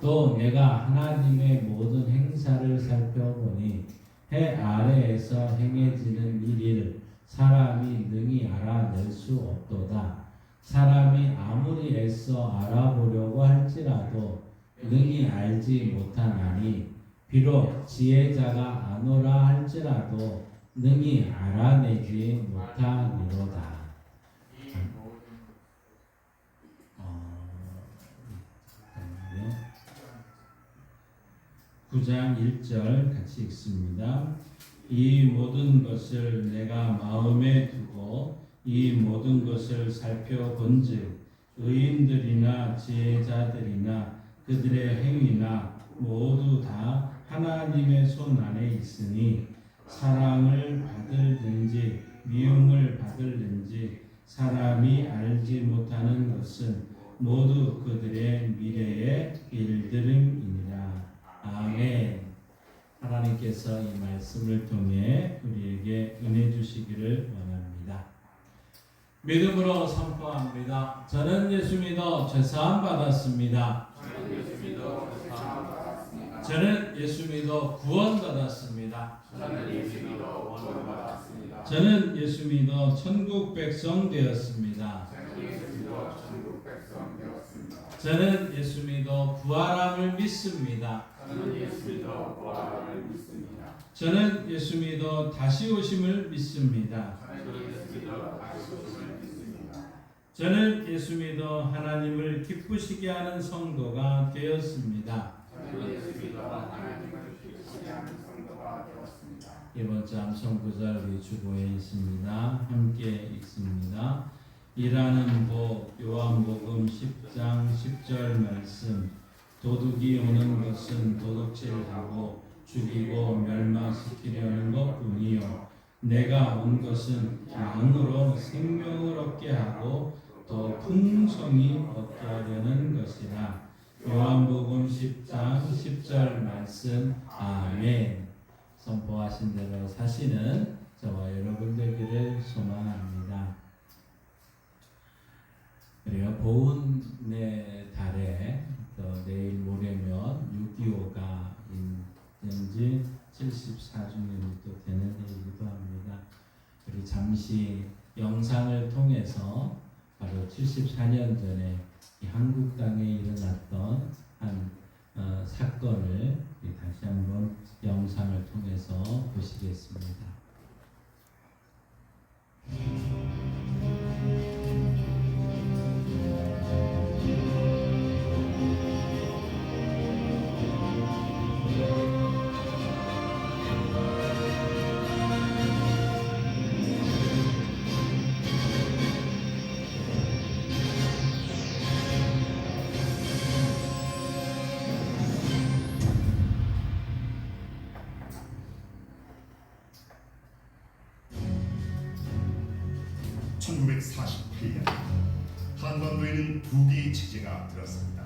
또 내가 하나님의 모든 행사를 살펴보니 해 아래에서 행해지는 일을 사람이 능히 알아낼 수 없도다. 사람이 아무리 애써 알아보려고 할지라도 능히 알지 못하나니 비록 지혜자가 아노라 할지라도 능히 알아내지 못하리로다. 9장 1절 같이 읽습니다. 이 모든 것을 내가 마음에 두고 이 모든 것을 살펴본즉 의인들이나 지혜자들이나 그들의 행위나 모두 다 하나님의 손 안에 있으니 사랑을 받을는지 미움을 받을는지 사람이 알지 못하는 것은 모두 그들의 미래의 일들임이니라. 아멘. 하나님께서 이 말씀을 통해 우리에게 은혜 주시기를 원합니다. 믿음으로 선포합니다. 저는 예수 믿어 죄사함 받았습니다. 저는 예수 믿어 구원 받았습니다. 저는 예수 믿어 천국 백성 되었습니다. 저는 예수 믿어 부활함을 믿습니다. 저는 예수 믿어 다시 오심을 믿습니다. 저는 예수 믿어 하나님을 기쁘시게 하는 성도가 되었습니다. 이번 주 암송 구절 우리 주보에 있습니다. 함께 읽습니다. 일하는 복 요한복음 10장 10절 말씀. 도둑이 오는 것은 도둑질하고 죽이고 멸망시키려는 것뿐이요 내가 온 것은 양으로 생명을 얻게 하고 더 풍성히 얻게 하려는 것이라. 요한복음 10장 10절 말씀. 아멘. 선포하신 대로 사시는 저와 여러분 되기를 소망합니다. 그리고 보은의 달에 내일 모레면 6.25가 된지 74주년이 또 되는 해이기도 합니다. 우리 잠시 영상을 통해서 바로 74년 전에 이 한국 땅에 일어났던 한 사건을 다시 한번 영상을 통해서 보시겠습니다. 한반도에는 두 개의 체제가 들었습니다.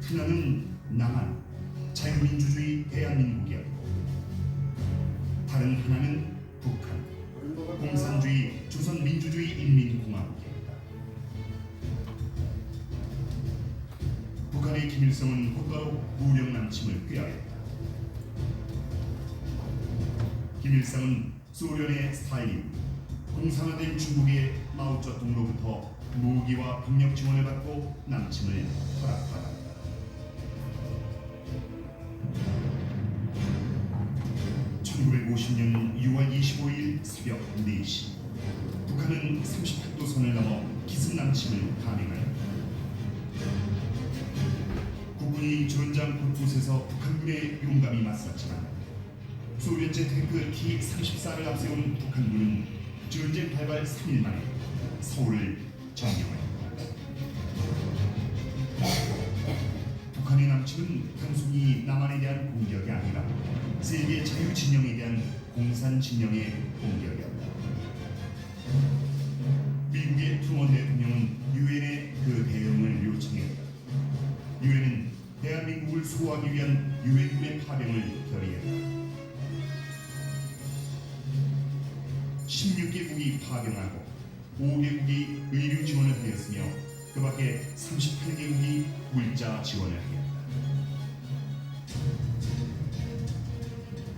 하나는 남한 자유민주주의 대한민국이었고 다른 하나는 북한 공산주의 조선민주주의 인민공화국입니다. 북한의 김일성은 곧바로 무력 남침을 꾀하였다. 김일성은 소련의 스탈린, 공산화된 중국의 마오쩌둥으로부터 무기와 병력 지원을 받고 남침을 허락받았다. (1950년 6월 25일) 새벽 4시 북한은 38도 선을 넘어 기습 남침을 감행하였다. 국군이 전장 곳곳에서 북한군에 용감히 맞섰지만 소련제 탱크 T-34를 앞세운 북한군은 전쟁 발발 3일 만에 서울을 점령하였다. 북한의 남침은 단순히 남한에 대한 공격이 아니라 세계 자유 진영에 대한 공산 진영의 공격이었다. 미국의 트루먼 대통령은 유엔에 그 대응을 요청했다. 유엔은 대한민국을 수호하기 위한 유엔군의 파병을 결의했다. 16개국이 파병하고 5개국이 의료 지원을 하였으며 그 밖에 38개국이 물자 지원을 하였다.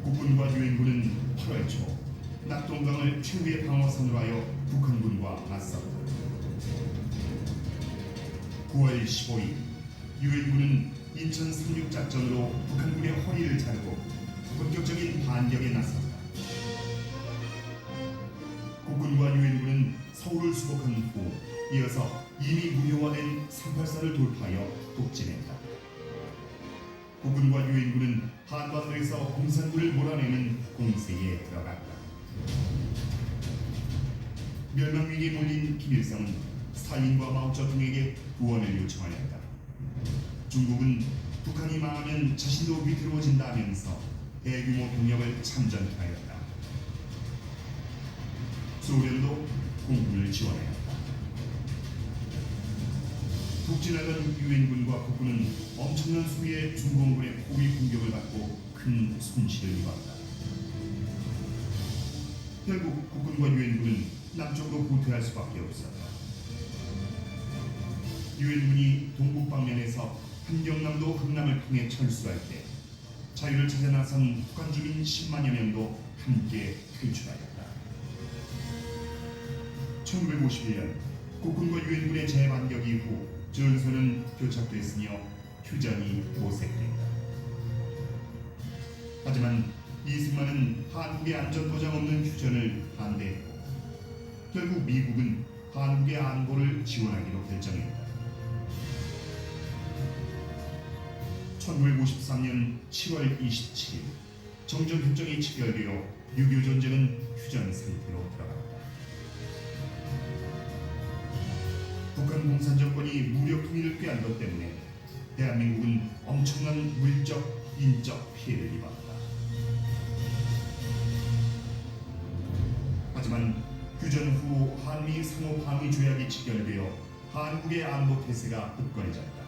국군과 유엔군은 8월 초 낙동강을 최후의 방어선으로 하여 북한군과 맞섰다. 9월 15일 유엔군은 인천 상륙작전으로 북한군의 허리를 자르고 본격적인 반격에 나섰다. 국군과 유엔군은 서울을 수복한 후 이어서 이미 무효화된 384를 돌파하여 북진했다. 국군과 유엔군은 한반도에서 공산군을 몰아내는 공세에 들어갔다. 멸망위기에 몰린 김일성은 스탈린과 마오쩌둥에게 구원을 요청하였다. 중국은 북한이 망하면 자신도 위태로워진다면서 대규모 동력을 참전케 하였다. 소련도 공군을 지원하였다. 북진하던 유엔군과 북군은 엄청난 수의 중공군의 포위 공격을 받고 큰 손실을 입었다. 결국 북군과 유엔군은 남쪽으로 후퇴할 수밖에 없었다. 유엔군이 동북 방면에서 함경남도 흥남을 통해 철수할 때 자유를 찾아 나선 북한 주민 10만여 명도 함께 탈출하였다. 1951년 국군과 유엔군의 재반격 이후 전선은 교착됐으며 휴전이 모색된다. 하지만 이승만은 한국의 안전보장 없는 휴전을 반대했고 결국 미국은 한국의 안보를 지원하기로 결정했다. 1953년 7월 27일 정전협정이 체결되어 6.25 전쟁은 휴전 상태로 들어갔다. 북한 공산정권이 무력 통일을 꾀한 것 때문에 대한민국은 엄청난 물적, 인적 피해를 입었다. 하지만 휴전 후 한미 상호 방위 조약이 체결되어 한국의 안보 태세가 굳건해졌다.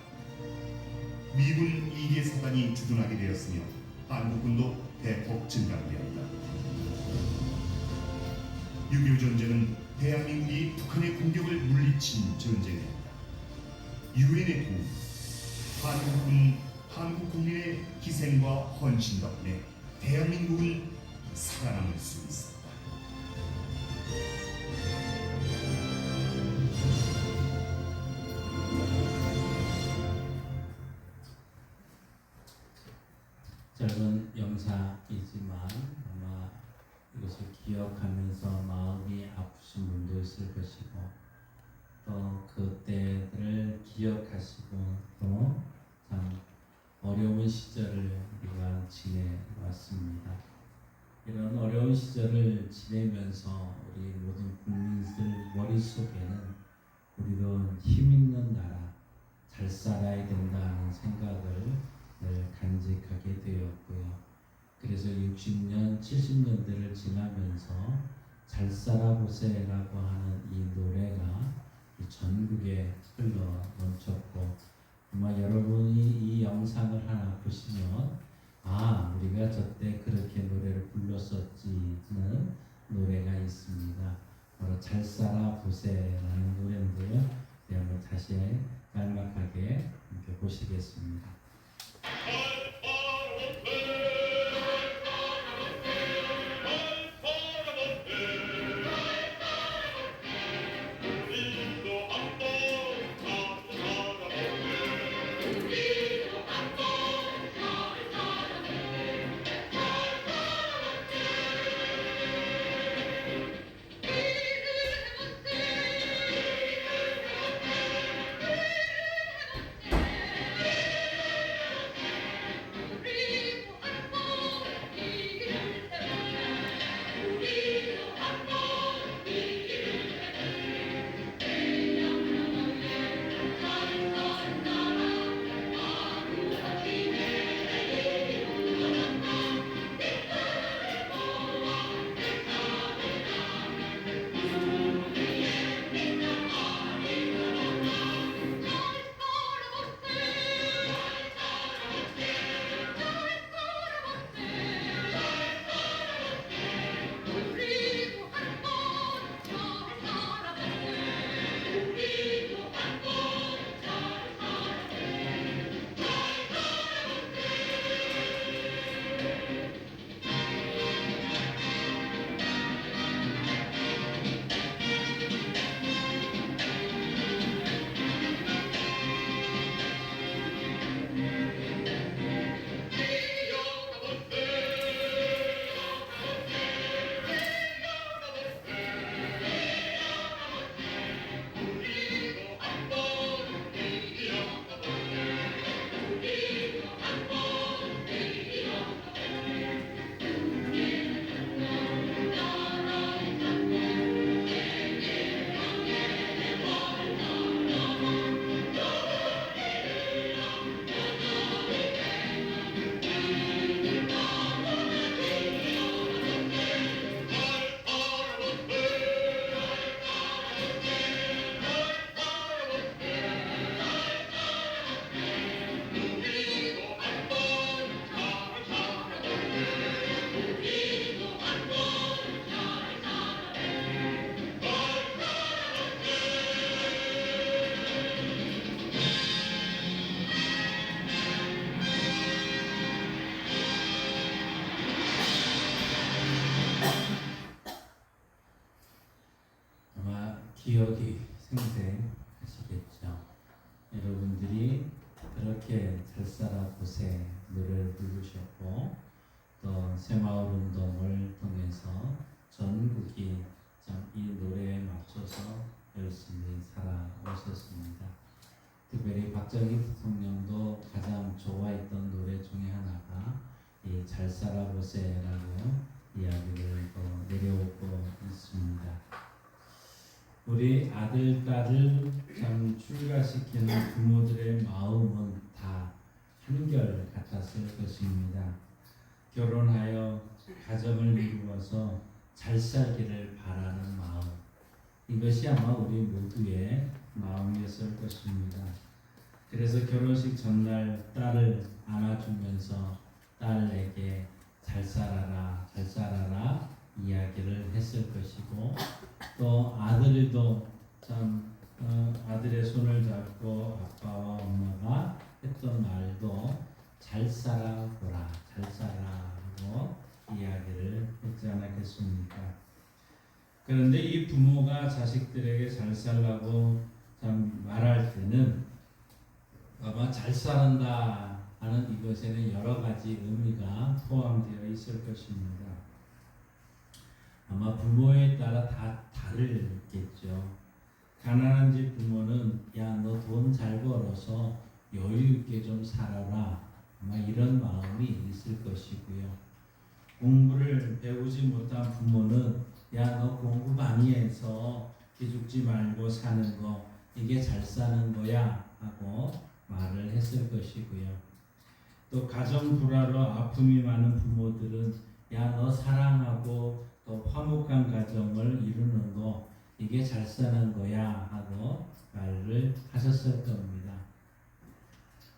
미군 2개 사단이 주둔하게 되었으며 한국군도 대폭 증강되었다. 6.25 전쟁은 대한민국이 북한의 공격을 물리친 전쟁이었다. 유엔의 도움, 한국 국민의 희생과 헌신 덕분에 대한민국은 살아남을 수 있었다. 짧은 영상이지만 아마 이것을 기억하면서 마음이 아프신 분도 있을 것이고 또 그때를 기억하시고 또 참 어려운 시절을 우리가 지내왔습니다. 이런 어려운 시절을 지내면서 우리 모든 국민들 머릿속에는 우리도 힘 있는 나라, 잘 살아야 된다는 생각을 늘 간직하게 되었고요. 그래서 60년, 70년대를 지나면서 잘 살아보세라고 하는 이 노래가 전국에 흘러 넘쳤고 아마 여러분이 이 영상을 하나 보시면 아, 우리가 저때 그렇게 노래를 불렀었지는 노래가 있습니다. 바로 잘 살아보세라는 노래인데요. 한번 다시 짤막하게 이렇게 보시겠습니다. 기억이 생생하시겠죠. 여러분들이 그렇게 잘 살아 보세 노래를 부르셨고 또 새마을 운동을 통해서 전국이 참 이 노래에 맞춰서 열심히 살아오셨습니다. 특별히 박정희 대통령도 가장 좋아했던 노래 중에 하나가 이 잘 살아보세라고 이야기를 또 내려오고 있습니다. 우리 아들, 딸을 참 출가시키는 부모들의 마음은 다 한결 같았을 것입니다. 결혼하여 가정을 이루어서 잘 살기를 바라는 마음, 이것이 아마 우리 모두의 마음이었을 것입니다. 그래서 결혼식 전날 딸을 안아주면서 딸에게 잘 살아라, 잘 살아라 이야기를 했을 것이고, 또 아들도 참 아들의 손을 잡고 아빠와 엄마가 했던 말도 잘 살아보라, 잘 살아라고 이야기를 했지 않았겠습니까? 그런데 이 부모가 자식들에게 잘 살라고 참 말할 때는 아마 잘 살한다 하는 이것에는 여러 가지 의미가 포함되어 있을 것입니다. 아마 부모에 따라 다 다르겠죠. 가난한 집 부모는 야, 너 돈 잘 벌어서 여유 있게 좀 살아라, 아마 이런 마음이 있을 것이고요. 공부를 배우지 못한 부모는 야, 너 공부 많이 해서 기죽지 말고 사는 거, 이게 잘 사는 거야 하고 말을 했을 것이고요. 또 가정 불화로 아픔이 많은 부모들은 야, 너 사랑하고 또 화목한 가정을 이루는 거, 이게 잘 사는 거야 하고 말을 하셨을 겁니다.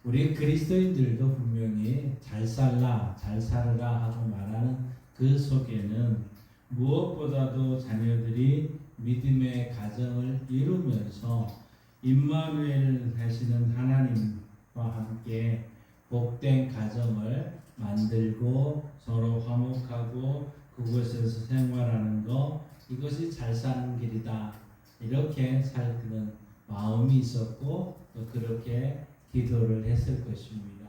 우리 그리스도인들도 분명히 잘 살라, 잘 살으라 하고 말하는 그 속에는 무엇보다도 자녀들이 믿음의 가정을 이루면서 임마누엘 하시는 하나님과 함께 복된 가정을 만들고 서로 화목하고 그곳에서 생활하는 거, 이것이 잘 사는 길이다, 이렇게 살피는 마음이 있었고 또 그렇게 기도를 했을 것입니다.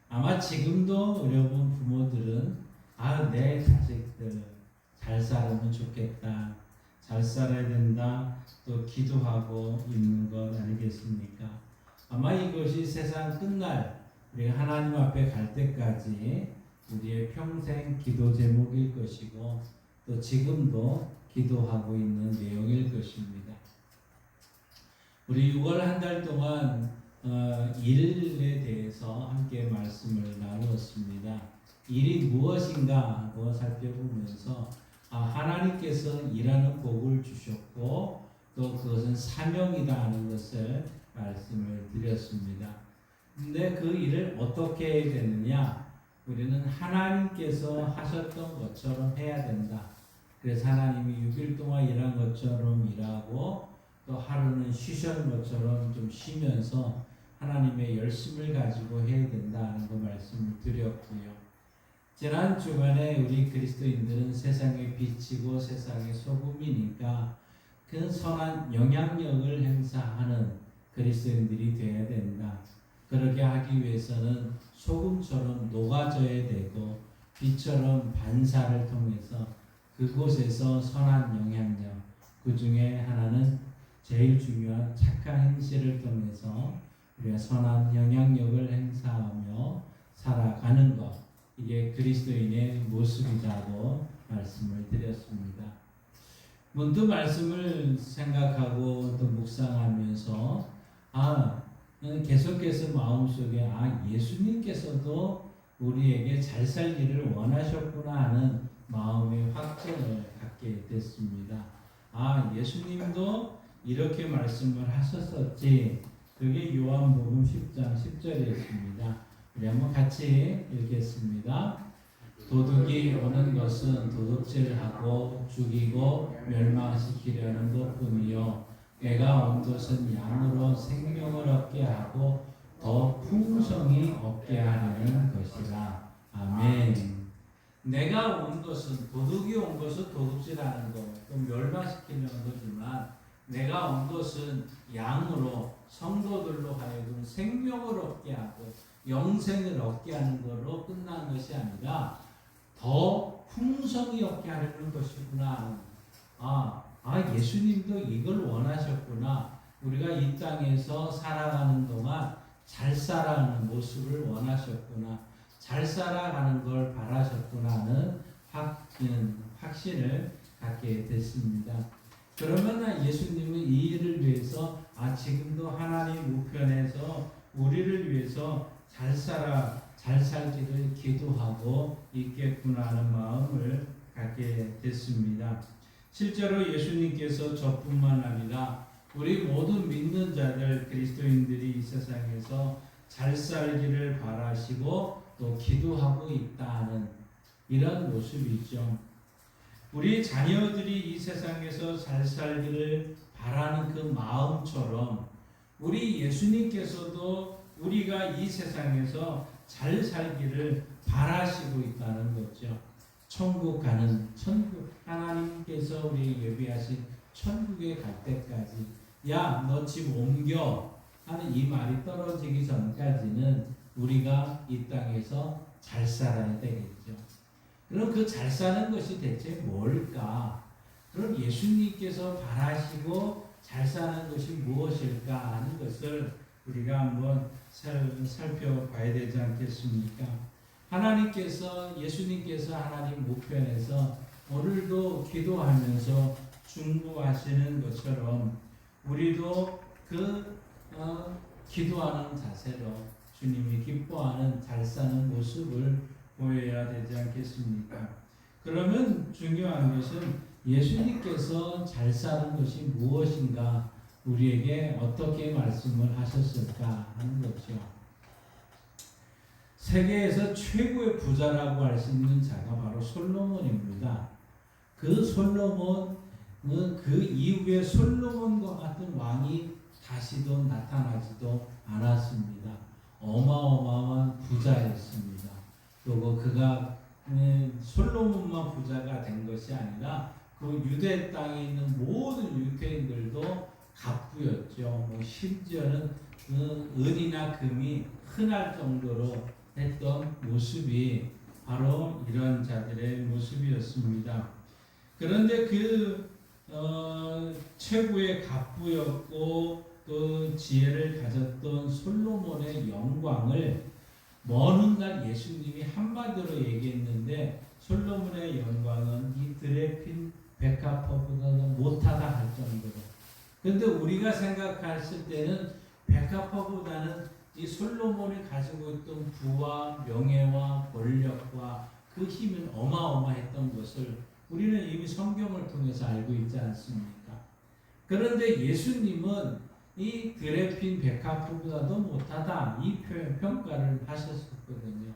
아마 지금도 여러분 부모들은 내 자식들 잘 살면 좋겠다, 잘 살아야 된다, 또 기도하고 있는 것 아니겠습니까? 아마 이것이 세상 끝날 우리가 하나님 앞에 갈 때까지 우리의 평생 기도 제목일 것이고 또 지금도 기도하고 있는 내용일 것입니다. 우리 6월 한 달 동안 일에 대해서 함께 말씀을 나누었습니다. 일이 무엇인가 하고 살펴보면서 하나님께서 일하는 복을 주셨고 또 그것은 사명이다 하는 것을 말씀을 드렸습니다. 근데 그 일을 어떻게 해야 되느냐? 우리는 하나님께서 하셨던 것처럼 해야 된다. 그래서 하나님이 6일 동안 일한 것처럼 일하고 또 하루는 쉬신 것처럼 좀 쉬면서 하나님의 열심을 가지고 해야 된다는 그 말씀을 드렸고요. 지난 주간에 우리 그리스도인들은 세상의 빛이고 세상의 소금이니까 그 선한 영향력을 행사하는 그리스도인들이 되어야 된다. 그렇게 하기 위해서는 소금처럼 녹아져야 되고 빛처럼 반사를 통해서 그곳에서 선한 영향력, 그 중에 하나는 제일 중요한 착한 행실을 통해서 우리가 선한 영향력을 행사하며 살아가는 것, 이게 그리스도인의 모습이라고 말씀을 드렸습니다. 문득 말씀을 생각하고 또 묵상하면서 계속해서 마음속에 예수님께서도 우리에게 잘 살기를 원하셨구나 하는 마음의 확증을 갖게 됐습니다. 예수님도 이렇게 말씀을 하셨었지. 그게 요한복음 10장 10절에 있습니다. 우리 한번 같이 읽겠습니다. 도둑이 오는 것은 도둑질하고 죽이고 멸망시키려는 것뿐이요 내가 온 것은 양으로 생명을 얻게 하고 더 풍성히 얻게 하려는 것이라. 아멘. 내가 온 것은, 도둑이 온 것은 도둑질하는 것, 또 멸망시키려는 거지만 내가 온 것은 양으로 성도들로 하여금 생명을 얻게 하고 영생을 얻게 하는 것으로 끝난 것이 아니라 더 풍성히 얻게 하려는 것이구나. 예수님도 이걸 원하셨구나. 우리가 이 땅에서 살아가는 동안 잘 살아가는 모습을 원하셨구나. 잘 살아가는 걸 바라셨구나는 확신을 갖게 됐습니다. 그러면 예수님은 이 일을 위해서 지금도 하나님 우편에서 우리를 위해서 잘 살기를 기도하고 있겠구나 하는 마음을 갖게 됐습니다. 실제로 예수님께서 저뿐만 아니라 우리 모든 믿는 자들 그리스도인들이 이 세상에서 잘 살기를 바라시고 또 기도하고 있다는 이런 모습이죠. 우리 자녀들이 이 세상에서 잘 살기를 바라는 그 마음처럼 우리 예수님께서도 우리가 이 세상에서 잘 살기를 바라시고 있다는 거죠. 천국 하나님께서 우리 예비하신 천국에 갈 때까지 너 집 옮겨 하는 이 말이 떨어지기 전까지는 우리가 이 땅에서 잘 살아야 되겠죠. 그럼 그 잘 사는 것이 대체 뭘까? 그럼 예수님께서 바라시고 잘 사는 것이 무엇일까 하는 것을 우리가 한번 살펴봐야 되지 않겠습니까? 예수님께서 하나님 우편에서 오늘도 기도하면서 중보하시는 것처럼 우리도 기도하는 자세로 주님이 기뻐하는 잘 사는 모습을 보여야 되지 않겠습니까? 그러면 중요한 것은 예수님께서 잘 사는 것이 무엇인가, 우리에게 어떻게 말씀을 하셨을까 하는 거죠. 세계에서 최고의 부자라고 할 수 있는 자가 바로 솔로몬입니다. 그 솔로몬은 그 이후에 솔로몬과 같은 왕이 다시도 나타나지도 않았습니다. 어마어마한 부자였습니다. 그리고 그가 솔로몬만 부자가 된 것이 아니라 그 유대 땅에 있는 모든 유대인들도 갑부였죠. 심지어는 그 은이나 금이 흔할 정도로 했던 모습이 바로 이런 자들의 모습이었습니다. 그런데 최고의 갑부였고 또 지혜를 가졌던 솔로몬의 영광을 먼 훗날 예수님이 한마디로 얘기했는데, 솔로몬의 영광은 이 드레핀 백합화보다도 못하다 할 정도로. 그런데 우리가 생각했을 때는 백합화보다는 이 솔로몬이 가지고 있던 부와 명예와 권력과 그 힘은 어마어마했던 것을 우리는 이미 성경을 통해서 알고 있지 않습니까? 그런데 예수님은 이 드레핀 백합화보다도 못하다 이 평가를 하셨었거든요.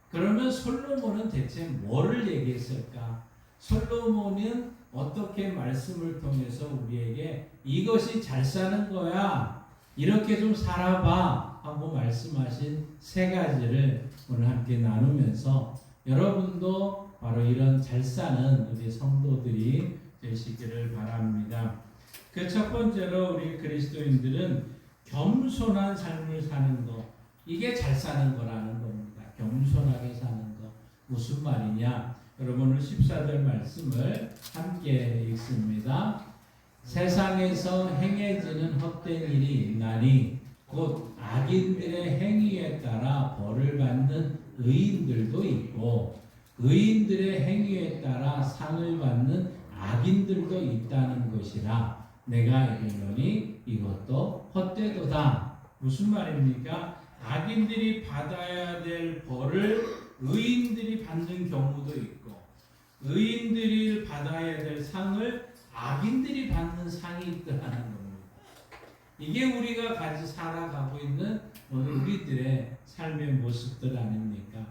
그러면 솔로몬은 대체 뭐를 얘기했을까? 솔로몬은 어떻게 말씀을 통해서 우리에게 이것이 잘 사는 거야, 이렇게 좀 살아봐 하고 말씀하신 세 가지를 오늘 함께 나누면서 여러분도 바로 이런 잘 사는 우리 성도들이 되시기를 바랍니다. 그 첫 번째로 우리 그리스도인들은 겸손한 삶을 사는 것, 이게 잘 사는 거라는 겁니다. 겸손하게 사는 것. 무슨 말이냐? 여러분 오늘 14절 말씀을 함께 읽습니다. 세상에서 행해지는 헛된 일이 있나니 곧 악인들의 행위에 따라 벌을 받는 의인들도 있고 의인들의 행위에 따라 상을 받는 악인들도 있다는 것이라 내가 이르노니 이것도 헛되도다. 무슨 말입니까? 악인들이 받아야 될 벌을 의인들이 받는 경우도 있고 의인들이 받아야 될 상을 악인들이 받는 상이 있더라는 겁니다. 이게 우리가 같이 살아가고 있는 우리들의 삶의 모습들 아닙니까?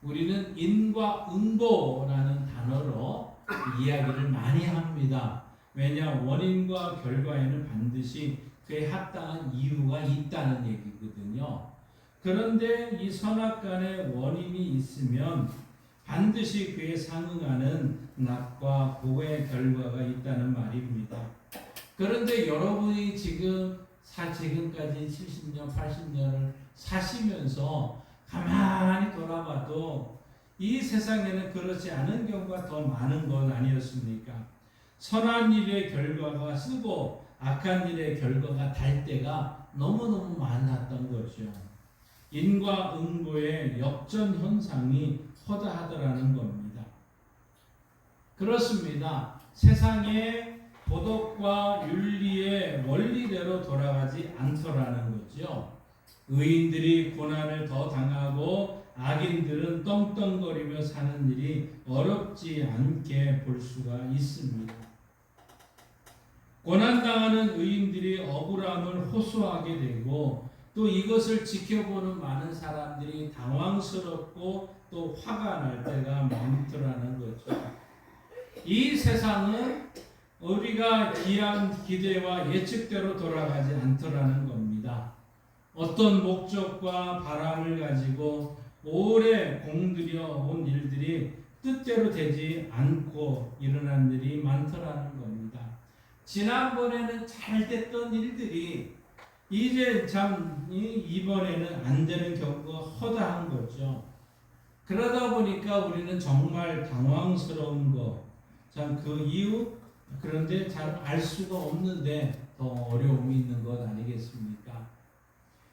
우리는 인과 응보라는 단어로 이야기를 많이 합니다. 왜냐? 원인과 결과에는 반드시 그에 합당한 이유가 있다는 얘기거든요. 그런데 이 선악간에 원인이 있으면 반드시 그에 상응하는 낙과 복의 결과가 있다는 말입니다. 그런데 여러분이 지금까지 70년, 80년을 사시면서 가만히 돌아봐도 이 세상에는 그렇지 않은 경우가 더 많은 건 아니었습니까? 선한 일의 결과가 쓰고 악한 일의 결과가 달 때가 너무너무 많았던 거죠. 인과 응보의 역전 현상이 허다하더라는 겁니다. 그렇습니다. 세상의 도덕과 윤리의 원리대로 돌아가지 않더라는 거죠. 의인들이 고난을 더 당하고 악인들은 떵떵거리며 사는 일이 어렵지 않게 볼 수가 있습니다. 고난당하는 의인들이 억울함을 호소하게 되고 또 이것을 지켜보는 많은 사람들이 당황스럽고 또 화가 날 때가 많더라는 거죠. 이 세상은 우리가 기대와 예측대로 돌아가지 않더라는 겁니다. 어떤 목적과 바람을 가지고 오래 공들여 온 일들이 뜻대로 되지 않고 일어난 일이 많더라는 겁니다. 지난번에는 잘 됐던 일들이 이제 참 이번에는 안 되는 경우가 허다한 거죠. 그러다 보니까 우리는 정말 당황스러운 거, 참 그 이유, 그런데 잘 알 수가 없는데 더 어려움이 있는 것 아니겠습니까?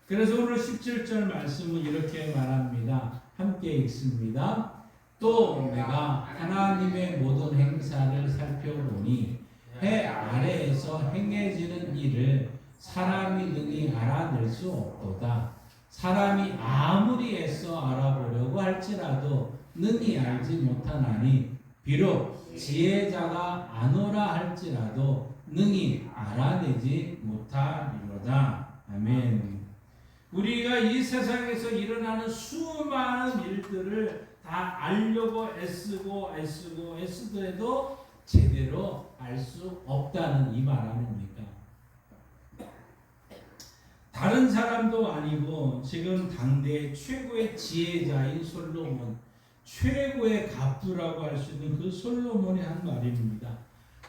그래서 오늘 17절 말씀은 이렇게 말합니다. 함께 읽습니다. 또 내가 하나님의 모든 행사를 살펴보니 해 아래에서 행해지는 일을 사람이 능히 알아낼 수 없도다. 사람이 아무리 애써 알아보려고 할지라도 능히 알지 못하나니 비록 지혜자가 아노라 할지라도 능히 알아내지 못하리로다. 아멘. 우리가 이 세상에서 일어나는 수많은 일들을 다 알려고 애쓰더라도 제대로 알 수 없다는 이 말 아닙니까? 다른 사람도 아니고 지금 당대의 최고의 지혜자인 솔로몬, 최고의 갑부라고 할 수 있는 그 솔로몬이 한 말입니다.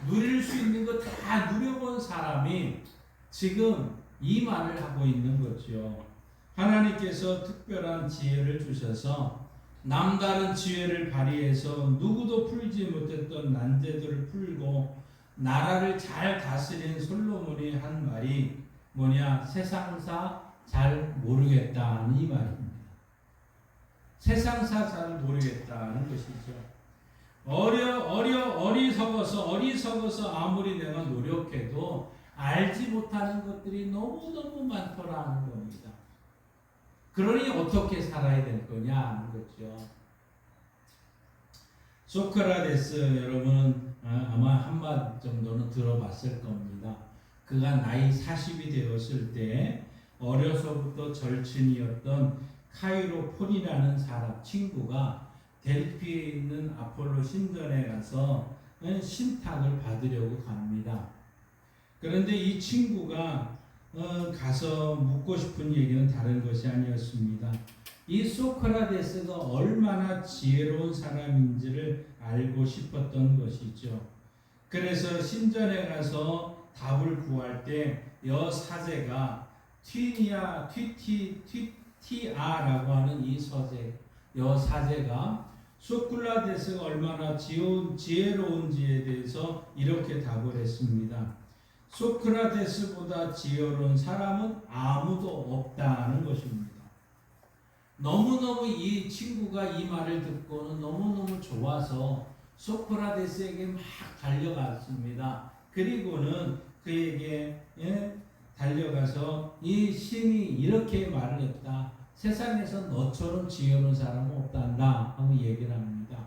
누릴 수 있는 거 다 누려본 사람이 지금 이 말을 하고 있는 거죠. 하나님께서 특별한 지혜를 주셔서 남다른 지혜를 발휘해서 누구도 풀지 못했던 난제들을 풀고 나라를 잘 다스린 솔로몬이 한 말이 뭐냐? 세상사 잘 모르겠다는 이 말입니다. 세상사 잘 모르겠다는 것이죠. 어리석어서 아무리 내가 노력해도 알지 못하는 것들이 너무너무 많더라는 겁니다. 그러니 어떻게 살아야 될 거냐 하는 거죠. 소크라테스 여러분은 아마 한마디 정도는 들어봤을 겁니다. 그가 나이 40이 되었을 때 어려서부터 절친이었던 카이로폰이라는 사람 친구가 델피에 있는 아폴로 신전에 가서 신탁을 받으려고 갑니다. 그런데 이 친구가 가서 묻고 싶은 얘기는 다른 것이 아니었습니다. 이 소크라테스가 얼마나 지혜로운 사람인지를 알고 싶었던 것이죠. 그래서 신전에 가서 답을 구할 때 여사제가 티아라고 하는 이 여사제가 소크라테스가 얼마나 지혜로운지에 대해서 이렇게 답을 했습니다. 소크라테스보다 지혜로운 사람은 아무도 없다는 것입니다. 너무너무 이 친구가 이 말을 듣고는 너무너무 좋아서 소크라테스에게 막 달려갔습니다. 그리고는 그에게 달려가서 이 신이 이렇게 말을 했다. 세상에서 너처럼 지혜로운 사람은 없단다 하고 얘기를 합니다.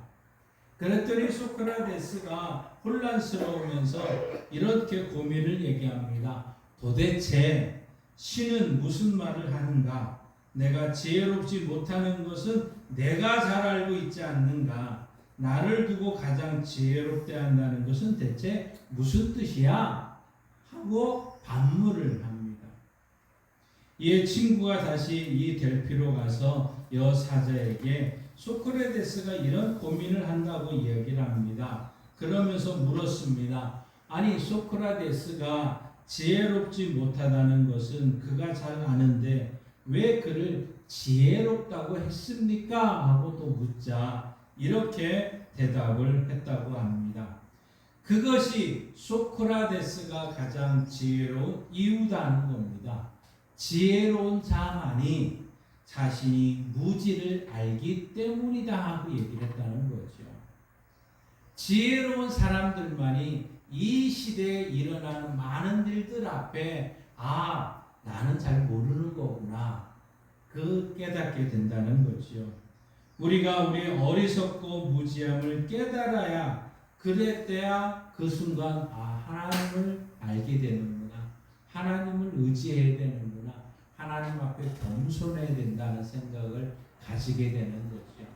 그랬더니 소크라테스가 혼란스러우면서 이렇게 고민을 얘기합니다. 도대체 신은 무슨 말을 하는가? 내가 지혜롭지 못하는 것은 내가 잘 알고 있지 않는가? 나를 두고 가장 지혜롭게 한다는 것은 대체 무슨 뜻이야? 하고 반문을 합니다. 이에 친구가 다시 이 델피로 가서 여사제에게 소크라테스가 이런 고민을 한다고 이야기를 합니다. 그러면서 물었습니다. 아니 소크라테스가 지혜롭지 못하다는 것은 그가 잘 아는데 왜 그를 지혜롭다고 했습니까? 하고 또 묻자 이렇게 대답을 했다고 합니다. 그것이 소크라테스가 가장 지혜로운 이유다는 겁니다. 지혜로운 자만이 자신이 무지를 알기 때문이다 하고 얘기를 했다는 거죠. 지혜로운 사람들만이 이 시대에 일어나는 많은 일들 앞에 나는 잘 모르는 거구나 그 깨닫게 된다는 거죠. 우리가 우리의 어리석고 무지함을 깨달아야 그랬대야 그 순간 하나님을 알게 되는구나, 하나님을 의지해야 되는구나, 하나님 앞에 겸손해야 된다는 생각을 가지게 되는 거죠.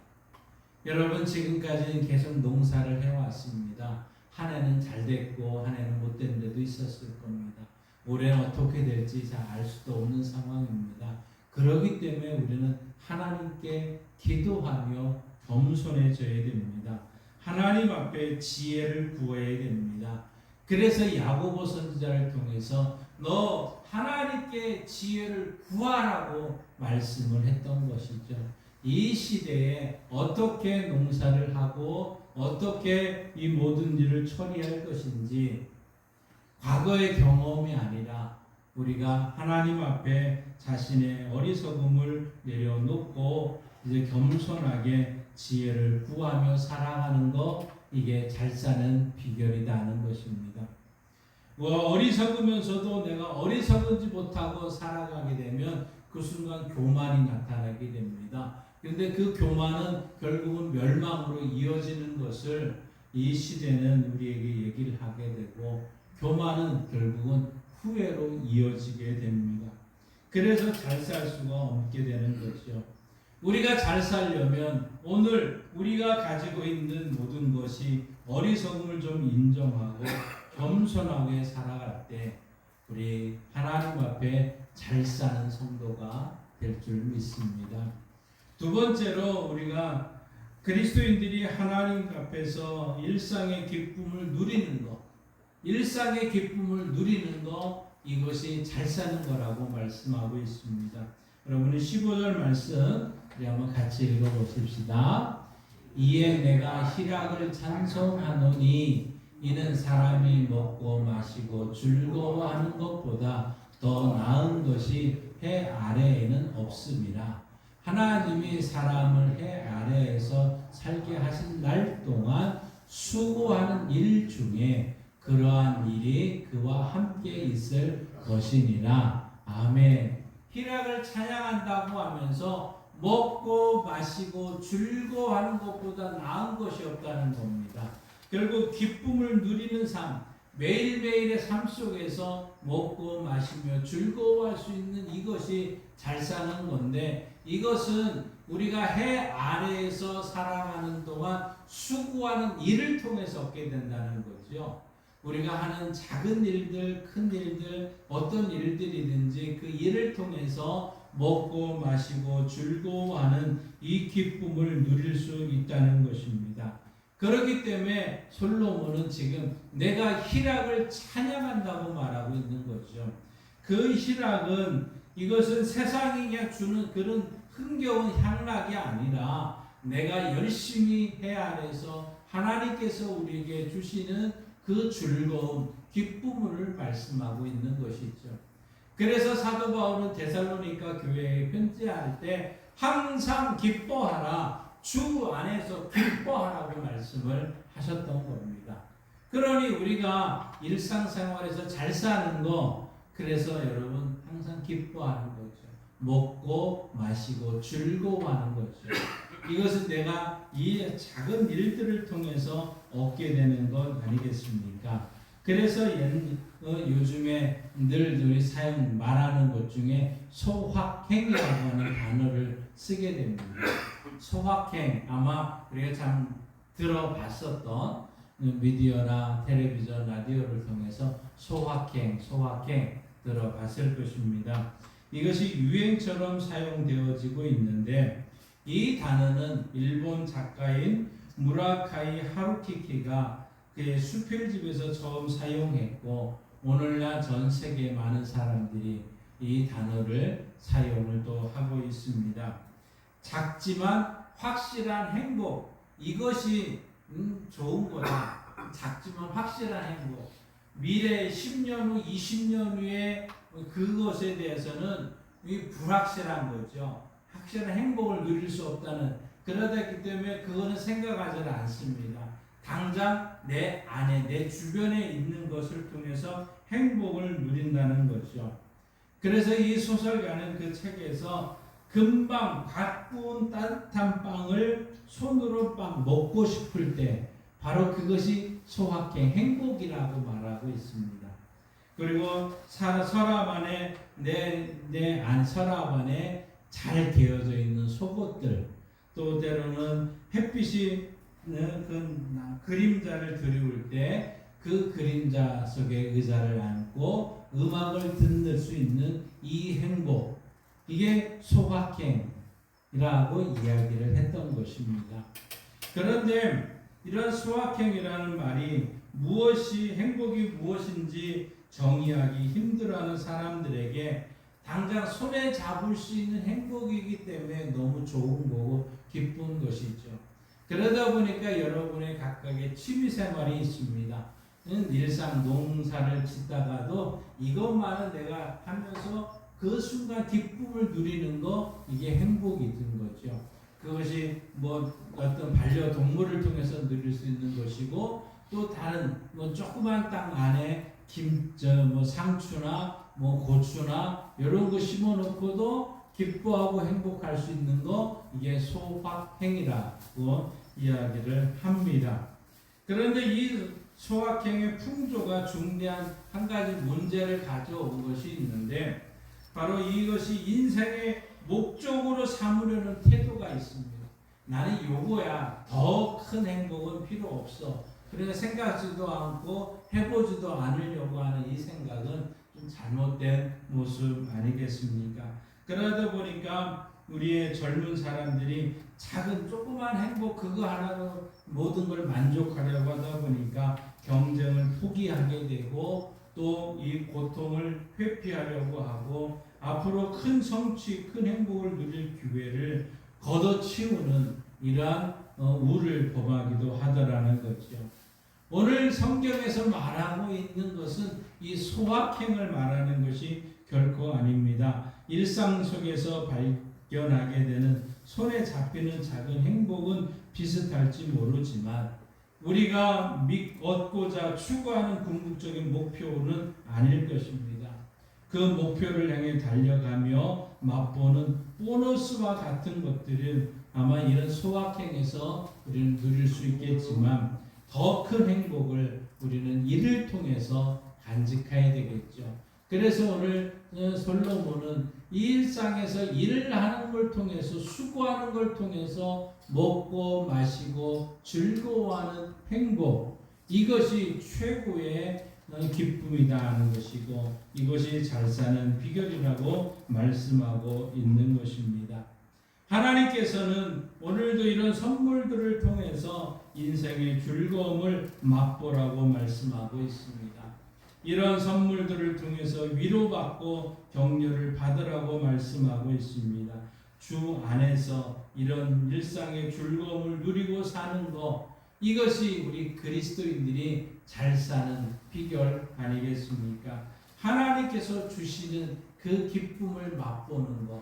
여러분 지금까지는 계속 농사를 해왔습니다. 한 해는 잘 됐고 한 해는 못 된 데도 있었을 겁니다. 올해는 어떻게 될지 잘 알 수도 없는 상황입니다. 그렇기 때문에 우리는 하나님께 기도하며 겸손해져야 됩니다. 하나님 앞에 지혜를 구해야 됩니다. 그래서 야고보 선지자를 통해서 너 하나님께 지혜를 구하라고 말씀을 했던 것이죠. 이 시대에 어떻게 농사를 하고 어떻게 이 모든 일을 처리할 것인지 과거의 경험이 아니라 우리가 하나님 앞에 자신의 어리석음을 내려놓고 이제 겸손하게 지혜를 구하며 살아가는 것, 이게 잘 사는 비결이라는 것입니다. 어리석으면서도 내가 어리석은지 못하고 살아가게 되면 그 순간 교만이 나타나게 됩니다. 그런데 그 교만은 결국은 멸망으로 이어지는 것을 이 시대는 우리에게 얘기를 하게 되고, 교만은 결국은 후회로 이어지게 됩니다. 그래서 잘 살 수가 없게 되는 거죠. 우리가 잘 살려면 오늘 우리가 가지고 있는 모든 것이 어리석음을 좀 인정하고 겸손하게 살아갈 때 우리 하나님 앞에 잘 사는 성도가 될 줄 믿습니다. 두 번째로 우리가 그리스도인들이 하나님 앞에서 일상의 기쁨을 누리는 것, 일상의 기쁨을 누리는 것, 이것이 잘 사는 거라고 말씀하고 있습니다. 여러분이 15절 말씀 우리 한번 같이 읽어보십시다. 이에 내가 희락을 찬송하노니 이는 사람이 먹고 마시고 즐거워하는 것보다 더 나은 것이 해 아래에는 없음이라. 하나님이 사람을 해 아래에서 살게 하신 날 동안 수고하는 일 중에 그러한 일이 그와 함께 있을 것이니라. 아멘. 희락을 찬양한다고 하면서 먹고 마시고 즐거워하는 것보다 나은 것이 없다는 겁니다. 결국 기쁨을 누리는 삶, 매일매일의 삶 속에서 먹고 마시며 즐거워할 수 있는 이것이 잘 사는 건데, 이것은 우리가 해 아래에서 살아가는 동안 수고하는 일을 통해서 얻게 된다는 거죠. 우리가 하는 작은 일들, 큰 일들, 어떤 일들이든지 그 일을 통해서 먹고 마시고 즐거워하는 이 기쁨을 누릴 수 있다는 것입니다. 그렇기 때문에 솔로몬은 지금 내가 희락을 찬양한다고 말하고 있는 거죠. 그 희락은 이것은 세상이 그냥 주는 그런 흥겨운 향락이 아니라 내가 열심히 해 아래서 하나님께서 우리에게 주시는 그 즐거움, 기쁨을 말씀하고 있는 것이죠. 그래서 사도 바울은 데살로니가 교회에 편지할 때 항상 기뻐하라, 주 안에서 기뻐하라고 말씀을 하셨던 겁니다. 그러니 우리가 일상생활에서 잘 사는 거, 그래서 여러분 항상 기뻐하는 거죠. 먹고 마시고 즐거워하는 거죠. 이것은 내가 이 작은 일들을 통해서 얻게 되는 것 아니겠습니까? 그래서 요즘에 늘 우리 말하는 것 중에 소확행이라고 하는 단어를 쓰게 됩니다. 소확행, 아마 우리가 참 들어봤었던 미디어나 텔레비전, 라디오를 통해서 소확행 들어봤을 것입니다. 이것이 유행처럼 사용되어지고 있는데, 이 단어는 일본 작가인 무라카이 하루키키가 그 수필집에서 처음 사용했고 오늘날 전 세계 많은 사람들이 이 단어를 사용을 또 하고 있습니다. 작지만 확실한 행복, 이것이 좋은 거다. 작지만 확실한 행복. 미래 10년 후, 20년 후에 그것에 대해서는 불확실한 거죠. 확실한 행복을 누릴 수 없다는, 그러기 때문에 그거는 생각하지 않습니다. 당장 내 안에, 내 주변에 있는 것을 통해서 행복을 누린다는 거죠. 그래서 이 소설가는 그 책에서 금방 갓 구운 따뜻한 빵을 손으로 빵 먹고 싶을 때 바로 그것이 소확행, 행복이라고 말하고 있습니다. 그리고 서랍 안에 내 서랍 안에 잘 개어져 있는 속옷들, 또 때로는 햇빛이 그림자를 드리울 때 그 그림자 속에 의자를 앉고 음악을 듣는 수 있는 이 행복, 이게 소확행이라고 이야기를 했던 것입니다. 그런데 이런 소확행이라는 말이 무엇이 행복이 무엇인지 정의하기 힘들어하는 사람들에게 당장 손에 잡을 수 있는 행복이기 때문에 너무 좋은 거고 기쁜 것이죠. 그러다 보니까 여러분의 각각의 취미생활이 있습니다. 일상 농사를 짓다가도 이것만은 내가 하면서 그 순간 기쁨을 누리는 거, 이게 행복이 든 거죠. 그것이 뭐 어떤 반려동물을 통해서 누릴 수 있는 것이고, 또 다른 뭐 조그만 땅 안에 상추나 고추나 이런 거 심어놓고도 기뻐하고 행복할 수 있는 거, 이게 소확행이라고 이야기를 합니다. 그런데 이 소확행의 풍조가 중대한 한 가지 문제를 가져온 것이 있는데, 바로 이것이 인생의 목적으로 삼으려는 태도가 있습니다. 나는 요거야, 더 큰 행복은 필요 없어. 그러니까 생각지도 않고 해보지도 않으려고 하는 이 생각은 좀 잘못된 모습 아니겠습니까? 그러다 보니까 우리의 젊은 사람들이 작은 조그만 행복 그거 하나로 모든 걸 만족하려고 하다 보니까 경쟁을 포기하게 되고, 또 이 고통을 회피하려고 하고 앞으로 큰 성취, 큰 행복을 누릴 기회를 걷어치우는 이러한 우를 범하기도 하더라는 거죠. 오늘 성경에서 말하고 있는 것은 이 소확행을 말하는 것이 결코 아닙니다. 일상 속에서 발견하게 되는 손에 잡히는 작은 행복은 비슷할지 모르지만 우리가 얻고자 추구하는 궁극적인 목표는 아닐 것입니다. 그 목표를 향해 달려가며 맛보는 보너스와 같은 것들은 아마 이런 소확행에서 우리는 누릴 수 있겠지만 더 큰 행복을 우리는 일을 통해서 간직해야 되겠죠. 그래서 오늘 솔로몬은 이 일상에서 일을 하는 걸 통해서, 수고하는 걸 통해서 먹고 마시고 즐거워하는 행복, 이것이 최고의 기쁨이다 하는 것이고, 이것이 잘 사는 비결이라고 말씀하고 있는 것입니다. 하나님께서는 오늘도 이런 선물들을 통해서 인생의 즐거움을 맛보라고 말씀하고 있습니다. 이런 선물들을 통해서 위로받고 격려를 받으라고 말씀하고 있습니다. 주 안에서 이런 일상의 즐거움을 누리고 사는 것, 이것이 우리 그리스도인들이 잘 사는 비결 아니겠습니까? 하나님께서 주시는 그 기쁨을 맛보는 것,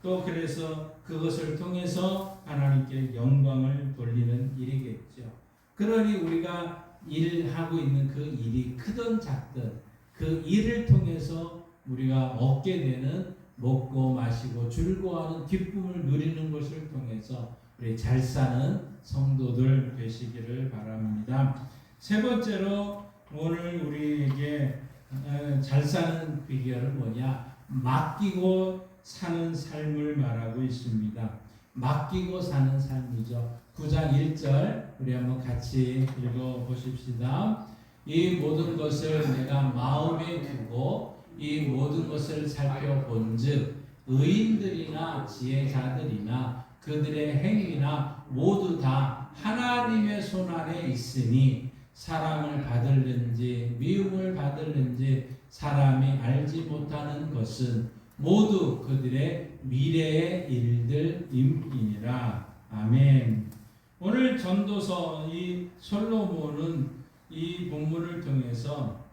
또 그래서 그것을 통해서 하나님께 영광을 돌리는 일이겠죠. 그러니 우리가 일하고 있는 그 일이 크든 작든 그 일을 통해서 우리가 얻게 되는 먹고 마시고 즐거워하는 기쁨을 누리는 것을 통해서 우리 잘 사는 성도들 되시기를 바랍니다. 세 번째로 오늘 우리에게 잘 사는 비결은 뭐냐? 맡기고 사는 삶을 말하고 있습니다. 맡기고 사는 삶이죠. 9장 1절 우리 한번 같이 읽어보십시다. 이 모든 것을 내가 마음에 두고 이 모든 것을 살펴본즉 의인들이나 지혜자들이나 그들의 행위나 모두 다 하나님의 손안에 있으니 사랑을 받을는지 미움을 받을는지 사람이 알지 못하는 것은 모두 그들의 미래의 일들임이니라. 아멘. 오늘 전도서 이 솔로몬은 이 본문을 통해서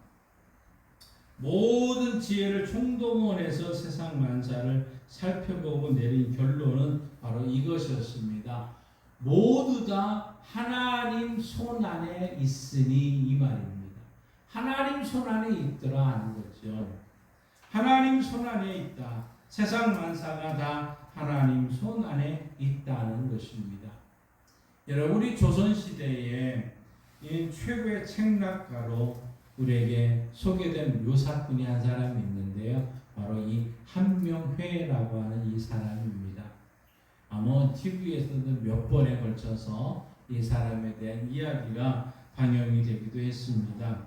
모든 지혜를 총동원해서 세상 만사를 살펴보고 내린 결론은 바로 이것이었습니다. 모두 다 하나님 손 안에 있으니 이 말입니다. 하나님 손 안에 있더라 하는 거죠. 하나님 손 안에 있다. 세상 만사가 다 하나님 손 안에 있다는 것입니다. 여러분, 우리 조선시대에 이 최고의 책락가로 우리에게 소개된 묘사꾼이 한 사람이 있는데요. 바로 이 한명회라고 하는 이 사람입니다. 아마 TV에서도 몇 번에 걸쳐서 이 사람에 대한 이야기가 방영이 되기도 했습니다.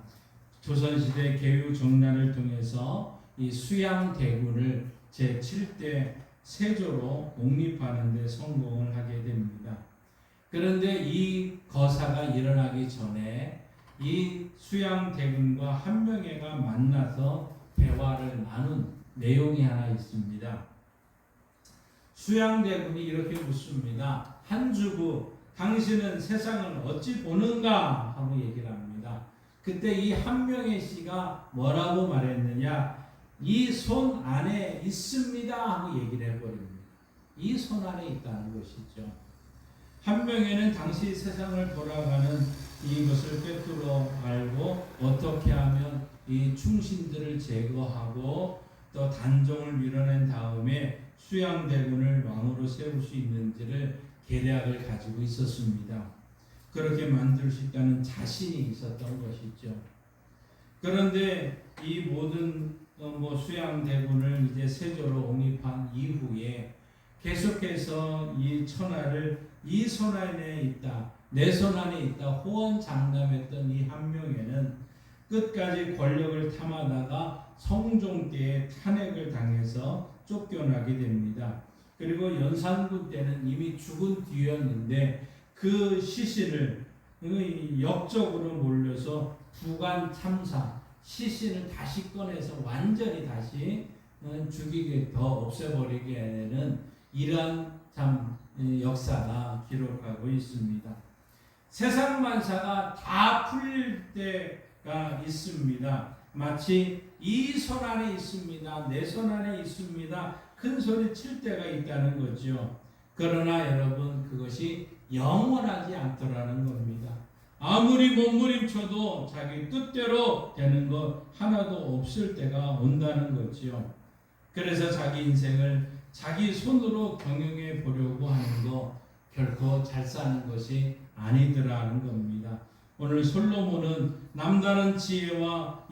조선시대 개유정난을 통해서 이 수양대군을 제7대 세조로 옹립하는 데 성공을 하게 됩니다. 그런데 이 거사가 일어나기 전에 이 수양대군과 한명회가 만나서 대화를 나눈 내용이 하나 있습니다. 수양대군이 이렇게 묻습니다. 한주부, 당신은 세상을 어찌 보는가? 하고 얘기를 합니다. 그때 이 한명회 씨가 뭐라고 말했느냐? 이 손 안에 있습니다 하고 얘기를 해버립니다. 이 손 안에 있다는 것이죠. 한명회는 당시 세상을 돌아가는 이것을 꿰뚫어 알고 어떻게 하면 이 충신들을 제거하고 또 단종을 밀어낸 다음에 수양대군을 왕으로 세울 수 있는지를 계략을 가지고 있었습니다. 그렇게 만들 수 있다는 자신이 있었던 것이죠. 그런데 이 모든 수양대군을 이제 세조로 옹립한 이후에 계속해서 이 천하를 이 손 안에 있다, 내 손 안에 있다 호언장담했던 이 한명회는 끝까지 권력을 탐하다가 성종때에 탄핵을 당해서 쫓겨나게 됩니다. 그리고 연산군 때는 이미 죽은 뒤였는데 그 시신을 역적으로 몰려서 부관 참사, 시신을 다시 꺼내서 완전히 다시 죽이게 더 없애버리게 하는 이러한 참 역사가 기록하고 있습니다. 세상 만사가 다 풀릴 때가 있습니다. 마치 이 손 안에 있습니다. 내 손 안에 있습니다. 큰 소리 칠 때가 있다는 거죠. 그러나 여러분, 그것이 영원하지 않더라는 겁니다. 아무리 몸부림쳐도 자기 뜻대로 되는 것 하나도 없을 때가 온다는 거죠. 그래서 자기 인생을 자기 손으로 경영해 보려고 하는 거 결코 잘 사는 것이 아니더라는 겁니다. 오늘 솔로몬은 남다른 지혜와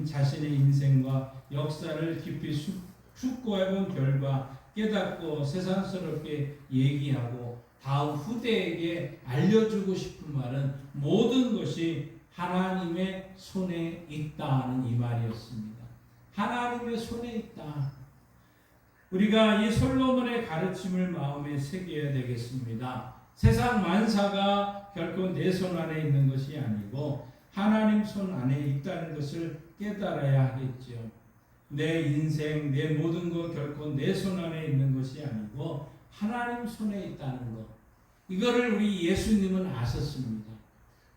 자신의 인생과 역사를 깊이 숙고해본 결과 깨닫고 세상스럽게 얘기하고 다음 후대에게 알려주고 싶은 말은 모든 것이 하나님의 손에 있다는 이 말이었습니다. 하나님의 손에 있다. 우리가 이 솔로몬의 가르침을 마음에 새겨야 되겠습니다. 세상 만사가 결코 내 손 안에 있는 것이 아니고 하나님 손 안에 있다는 것을 깨달아야 하겠죠. 내 인생, 내 모든 것 결코 내 손 안에 있는 것이 아니고 하나님 손에 있다는 것. 이거를 우리 예수님은 아셨습니다.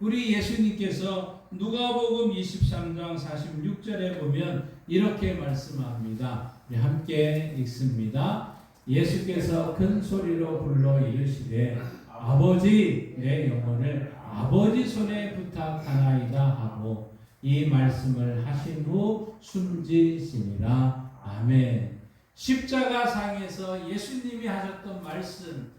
우리 예수님께서 누가복음 23장 46절에 보면 이렇게 말씀합니다. 우리 함께 읽습니다. 예수께서 큰 소리로 불러 이르시되 아버지, 내 영혼을 아버지 손에 부탁하나이다 하고 이 말씀을 하신 후 숨지시니라. 아멘. 십자가상에서 예수님이 하셨던 말씀,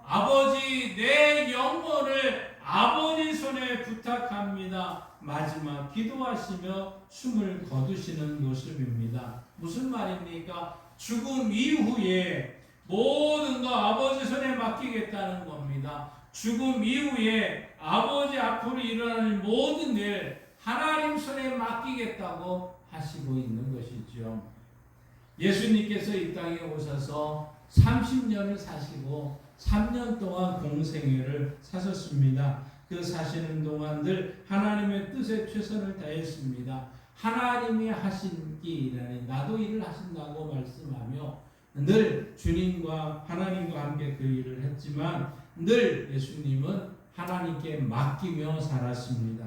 아버지, 내 영혼을 아버지 손에 부탁합니다. 마지막 기도하시며 숨을 거두시는 모습입니다. 무슨 말입니까? 죽음 이후에 모든 거 아버지 손에 맡기겠다는 겁니다. 죽음 이후에 아버지 앞으로 일어날 모든 일 하나님 손에 맡기겠다고 하시고 있는 것이죠. 예수님께서 이 땅에 오셔서 30년을 사시고 3년 동안 공생애를 사셨습니다. 그 사시는 동안 늘 하나님의 뜻에 최선을 다했습니다. 하나님이 하신 일이라니 나도 일을 하신다고 말씀하며 늘 주님과 하나님과 함께 그 일을 했지만 늘 예수님은 하나님께 맡기며 살았습니다.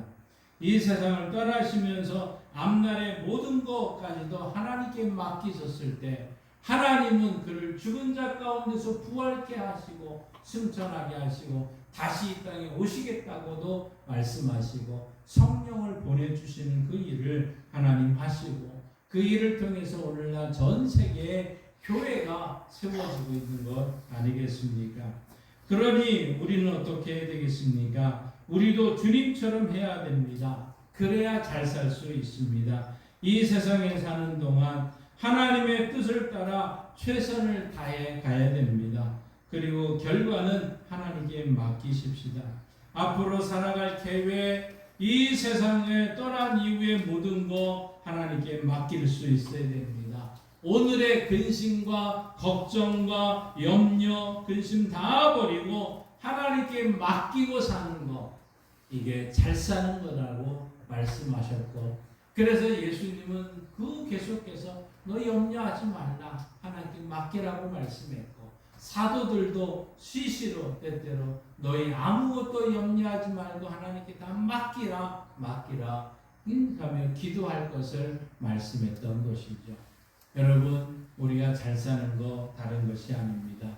이 세상을 떠나시면서 앞날의 모든 것까지도 하나님께 맡기셨을 때 하나님은 그를 죽은 자 가운데서 부활케 하시고 승천하게 하시고 다시 이 땅에 오시겠다고도 말씀하시고 성령을 보내주시는 그 일을 하나님 하시고 그 일을 통해서 오늘날 전 세계에 교회가 세워지고 있는 것 아니겠습니까? 그러니 우리는 어떻게 해야 되겠습니까? 우리도 주님처럼 해야 됩니다. 그래야 잘 살 수 있습니다. 이 세상에 사는 동안 하나님의 뜻을 따라 최선을 다해 가야 됩니다. 그리고 결과는 하나님께 맡기십시다. 앞으로 살아갈 계획, 이 세상에 떠난 이후의 모든 것 하나님께 맡길 수 있어야 됩니다. 오늘의 근심과 걱정과 염려, 근심 다 버리고 하나님께 맡기고 사는 것, 이게 잘 사는 거라고 말씀하셨고, 그래서 예수님은 그 계속해서 너 염려하지 말라, 하나님께 맡기라고 말씀했고, 사도들도 시시로 때때로 너희 아무것도 염려하지 말고 하나님께 다 맡기라 하며 기도할 것을 말씀했던 것이죠. 여러분, 우리가 잘 사는 거 다른 것이 아닙니다.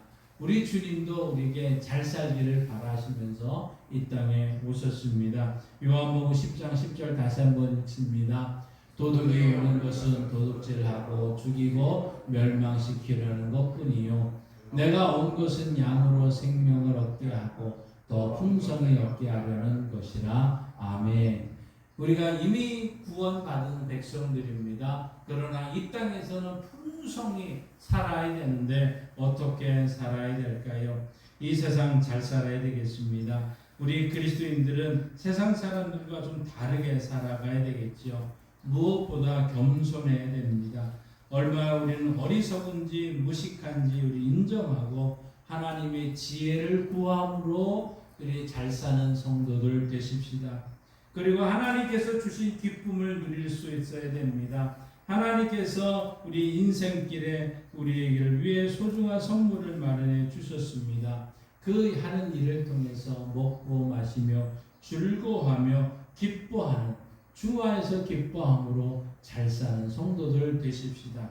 우리 주님도 우리에게 잘 살기를 바라시면서 이 땅에 오셨습니다. 요한복음 10장 10절 다시 한번 읽습니다. 도둑이 오는 것은 도둑질하고 죽이고 멸망시키려는 것뿐이요 내가 온 것은 양으로 생명을 얻게 하고 더 풍성히 얻게 하려는 것이라. 아멘. 우리가 이미 구원받은 백성들입니다. 그러나 이 땅에서는 풍성히 살아야 되는데 어떻게 살아야 될까요? 이 세상 잘 살아야 되겠습니다. 우리 그리스도인들은 세상 사람들과 좀 다르게 살아가야 되겠죠. 무엇보다 겸손해야 됩니다. 얼마나 우리는 어리석은지 무식한지 우리 인정하고 하나님의 지혜를 구함으로 우리 잘 사는 성도들 되십시다. 그리고 하나님께서 주신 기쁨을 누릴 수 있어야 됩니다. 하나님께서 우리 인생길에 우리에게 위해 소중한 선물을 마련해 주셨습니다. 그 하는 일을 통해서 먹고 마시며 즐거워하며 기뻐하는 주 안에서 기뻐함으로 잘 사는 성도들 되십시다.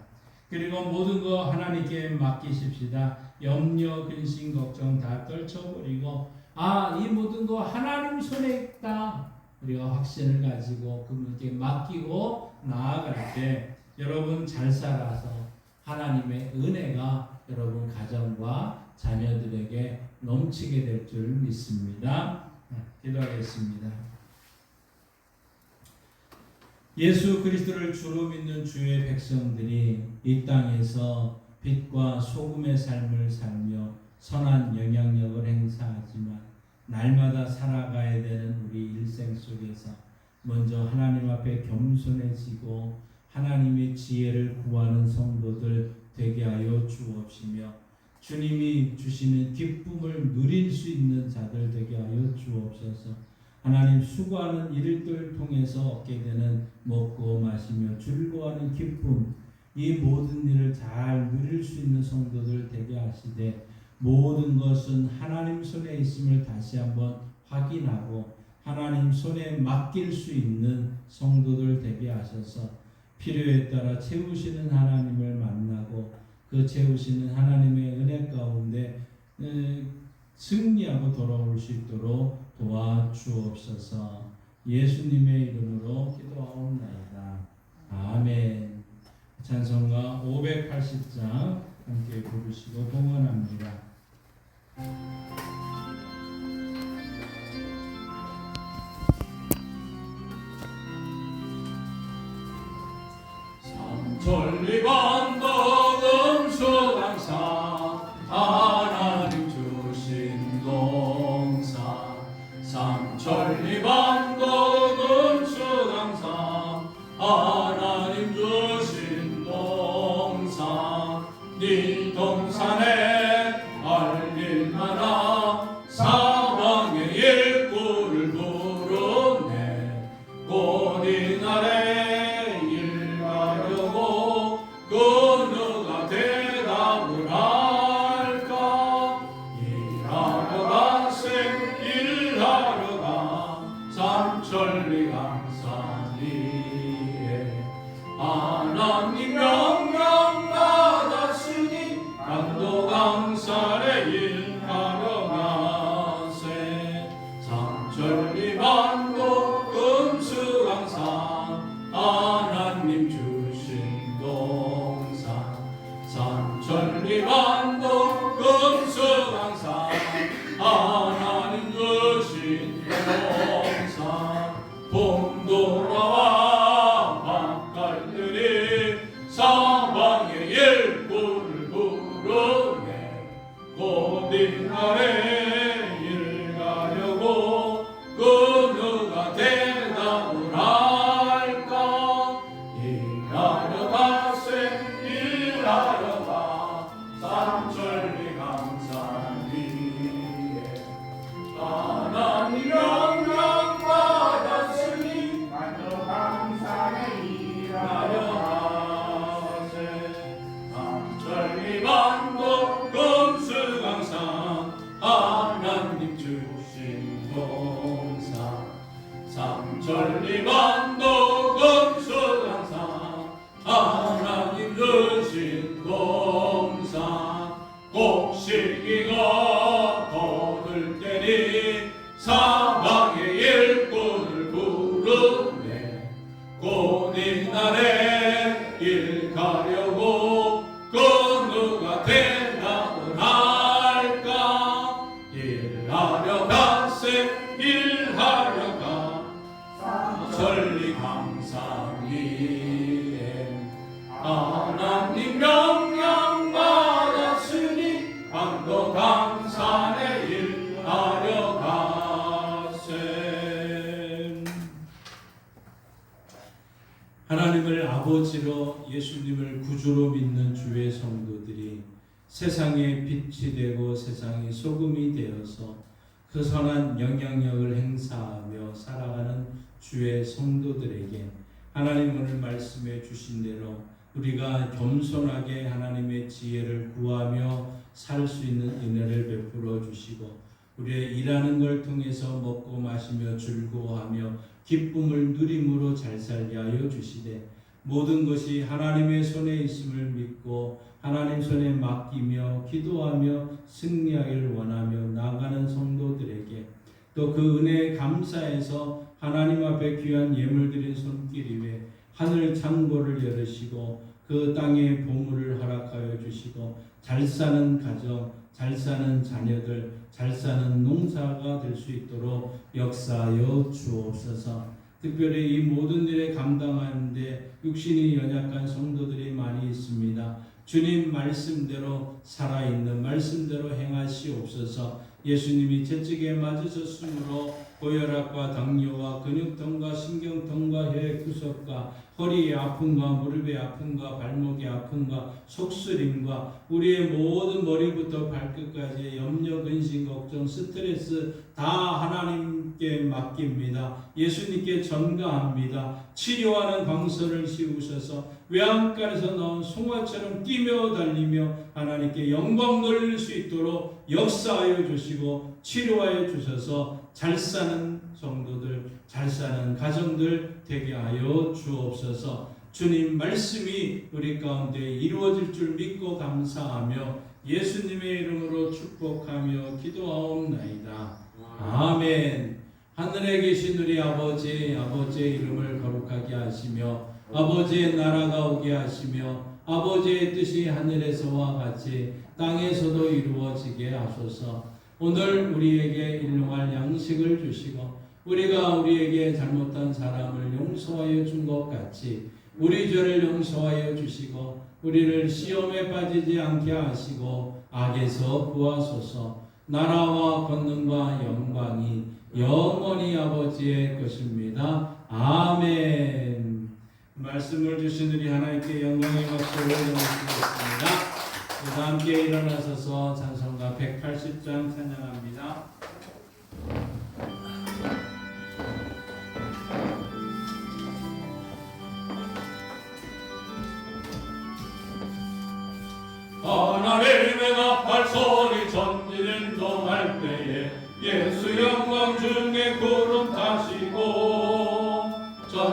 그리고 모든 거 하나님께 맡기십시다. 염려, 근심, 걱정 다 떨쳐버리고 이 모든 거 하나님 손에 있다. 우리가 확신을 가지고 그분께 맡기고 나아갈 때 여러분 잘 살아서 하나님의 은혜가 여러분 가정과 자녀들에게 넘치게 될 줄 믿습니다. 기도하겠습니다. 예수 그리스도를 주로 믿는 주의 백성들이 이 땅에서 빛과 소금의 삶을 살며 선한 영향력을 행사하지만 날마다 살아가야 되는 우리 일생 속에서 먼저 하나님 앞에 겸손해지고 하나님의 지혜를 구하는 성도들 되게 하여 주옵시며 주님이 주시는 기쁨을 누릴 수 있는 자들 되게 하여 주옵소서. 하나님 수고하는 일들을 통해서 얻게 되는 먹고 마시며 즐거워하는 기쁨, 이 모든 일을 잘 누릴 수 있는 성도들 되게 하시되 모든 것은 하나님 손에 있음을 다시 한번 확인하고 하나님 손에 맡길 수 있는 성도들 되게 하셔서 필요에 따라 채우시는 하나님을 만나고 그 채우시는 하나님의 은혜 가운데 승리하고 돌아올 수 있도록 도와주옵소서. 예수님의 이름으로 기도하옵나이다. 아멘. 찬송가 580장 함께 부르시고 봉헌합니다. 천리반도 금수강사 하나님 주신 동산 삼천리반도 금수강사 하나님 주신 동산 네 동산에 알릴만한 사방의 일꾼을 위에 하나님 명령 받았으니 강도 강산에 일하러 가세 삼천리 만도 금수강산 하나님 주신 동산 삼천리 만도 금수강산 하나님 주신 동산 봄도라와 밤갈들이 사방에 일꾼을 부르네 곧이 날에 일 가려고 그 누가 대답을 할까 일하러 가세 일하러 가 삼천리 강산 위에 하나님 명령 받았으니 만도 강산에 일하려 하세 삼천리 만도 금수강산 하나님 주신 동산 삼천리 만도 금수강산 하나님 주신 동산 곡식이가 거들 때니 사방에 일꾼을 부르네 곧이 날에 일 가려고 그 누가 대답을 할까 일하려 가세 일하려 가 삼천리 강산 위에 하나님 명령 받았으니 강도 강산에 일하려 가세 하나님을 아버지로 예수님을 구주로 믿는 주의 성도들이 세상의 빛이 되고 세상의 소금이 되어서 그 선한 영향력을 행사하며 살아가는 주의 성도들에게 하나님 오늘 말씀해 주신 대로 우리가 겸손하게 하나님의 지혜를 구하며 살 수 있는 은혜를 베풀어 주시고 우리의 일하는 걸 통해서 먹고 마시며 즐거워하며 기쁨을 누림으로 잘 살게 하여 주시되 모든 것이 하나님의 손에 있음을 믿고 하나님 손에 맡기며 기도하며 승리하기를 원하며 나아가는 성도들에게 또 그 은혜에 감사해서 하나님 앞에 귀한 예물 드린 손길 위에 하늘 창고를 열으시고 그 땅에 보물을 허락하여 주시고 잘 사는 가정, 잘 사는 자녀들, 잘 사는 농사가 될 수 있도록 역사하여 주옵소서. 특별히 이 모든 일에 감당하는데 육신이 연약한 성도들이 많이 있습니다. 주님 말씀대로 살아있는 말씀대로 행하시옵소서. 예수님이 채찍에 맞으셨으므로 고혈압과 당뇨와 근육통과 신경통과 혈액 구석과 허리의 아픔과 무릎의 아픔과 발목의 아픔과 속쓰림과 우리의 모든 머리부터 발끝까지의 염려, 근심, 걱정, 스트레스 다 하나님께 맡깁니다. 예수님께 전가합니다. 치료하는 광선을 씌우셔서 외양간에서 나온 송아처럼 뛰며 달리며 하나님께 영광 돌릴 수 있도록 역사하여 주시고 치료하여 주셔서 잘 사는 성도들, 잘 사는 가정들 되게 하여 주옵소서. 주님 말씀이 우리 가운데 이루어질 줄 믿고 감사하며 예수님의 이름으로 축복하며 기도하옵나이다. 아멘. 하늘에 계신 우리 아버지, 아버지의 이름을 거룩하게 하시며 아버지의 나라가 오게 하시며 아버지의 뜻이 하늘에서와 같이 땅에서도 이루어지게 하소서. 오늘 우리에게 일용할 양식을 주시고 우리가 우리에게 잘못한 사람을 용서하여 준 것 같이 우리 죄를 용서하여 주시고 우리를 시험에 빠지지 않게 하시고 악에서 구하소서. 나라와 권능과 영광이 영원히 아버지의 것입니다. 아멘. 말씀을 주신 우리 하나님께 영광의 박수를 올려드리겠습니다. 그래서 함께 일어나셔서 찬송가 180장 찬양합니다. 하나님의 나팔 소리 전지는 동할 때에 예수 영광 중에 구름 타시고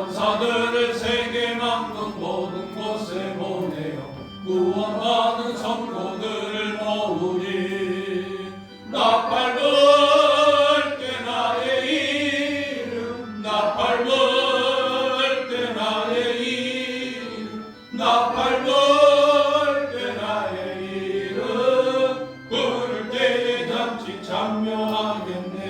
천사들을 세계 만국 모든 곳에 보내어 구원받은 성도들을 모으니 나 밟을 때 나의 이름 나 밟을 때 나의 이름 나 밟을 때 나의 이름 부를 때에 잠시 참여하겠네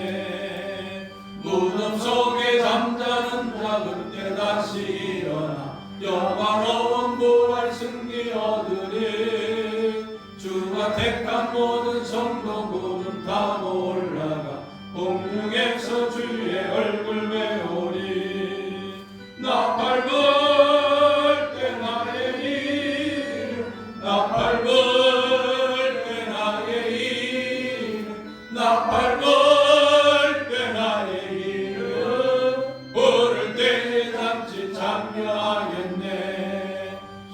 무덤 속에 잠자는 자 그때 다시 일어나 영화로운 부활 승리 얻으리 주가 택한 모든 성도 구름 타고 올라가 공중에서 주의 얼굴 배우리 나 밟을 때 나의 이름 나 밟을 때 나의 이름 나 밟을 때 나의 이름 부를 때에 잠시 참여하겠네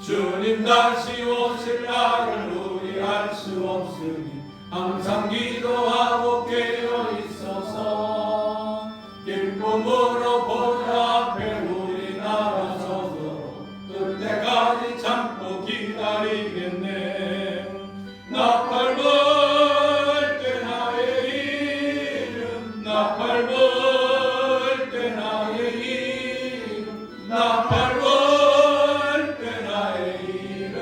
주님 다시 오실 날을 우리 알 수 없으니 항상 기도하고 깨어 있어서 기쁨으로 보좌 앞에 우리 나아서서 그때까지 참고 기다리겠네 나 밟을 때 나의 이름 나 밟을 때 나의 이름 나 밟을 때 나의 이름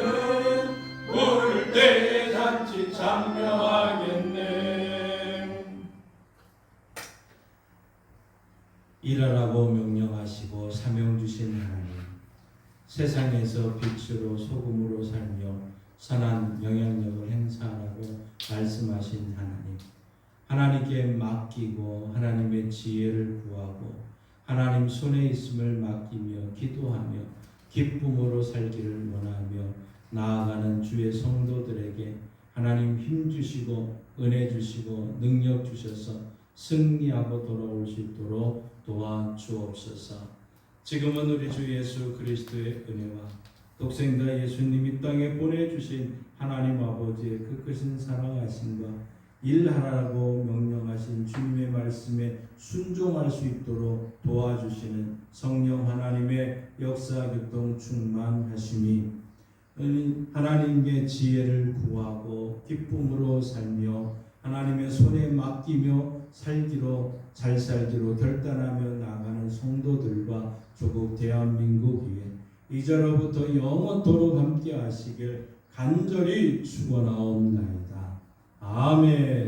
부를 때에 잔치 참여하겠네 일하라고 명령하시고 사명 주신 하나님, 세상에서 빛으로 소금으로 살며 선한 영향력을 행사하라고 말씀하신 하나님, 하나님께 맡기고 하나님의 지혜를 구하고 하나님 손에 있음을 맡기며 기도하며 기쁨으로 살기를 원하며 나아가는 주의 성도들에게 하나님 힘 주시고 은혜 주시고 능력 주셔서 승리하고 돌아올 수 있도록 도와주옵소서. 지금은 우리 주 예수 그리스도의 은혜와 독생자 예수님 이 땅에 보내주신 하나님 아버지의 그 크신 사랑하심과 일하라고 명령하신 주님의 말씀에 순종할 수 있도록 도와주시는 성령 하나님의 역사 교통 충만하심이 하나님의 지혜를 구하고 기쁨으로 살며 하나님의 손에 맡기며 잘 살기로 결단하며 나가는 성도들과 조국 대한민국 위에 이제로부터 영원토록 함께 하시길 간절히 축원하옵나이다. 아멘.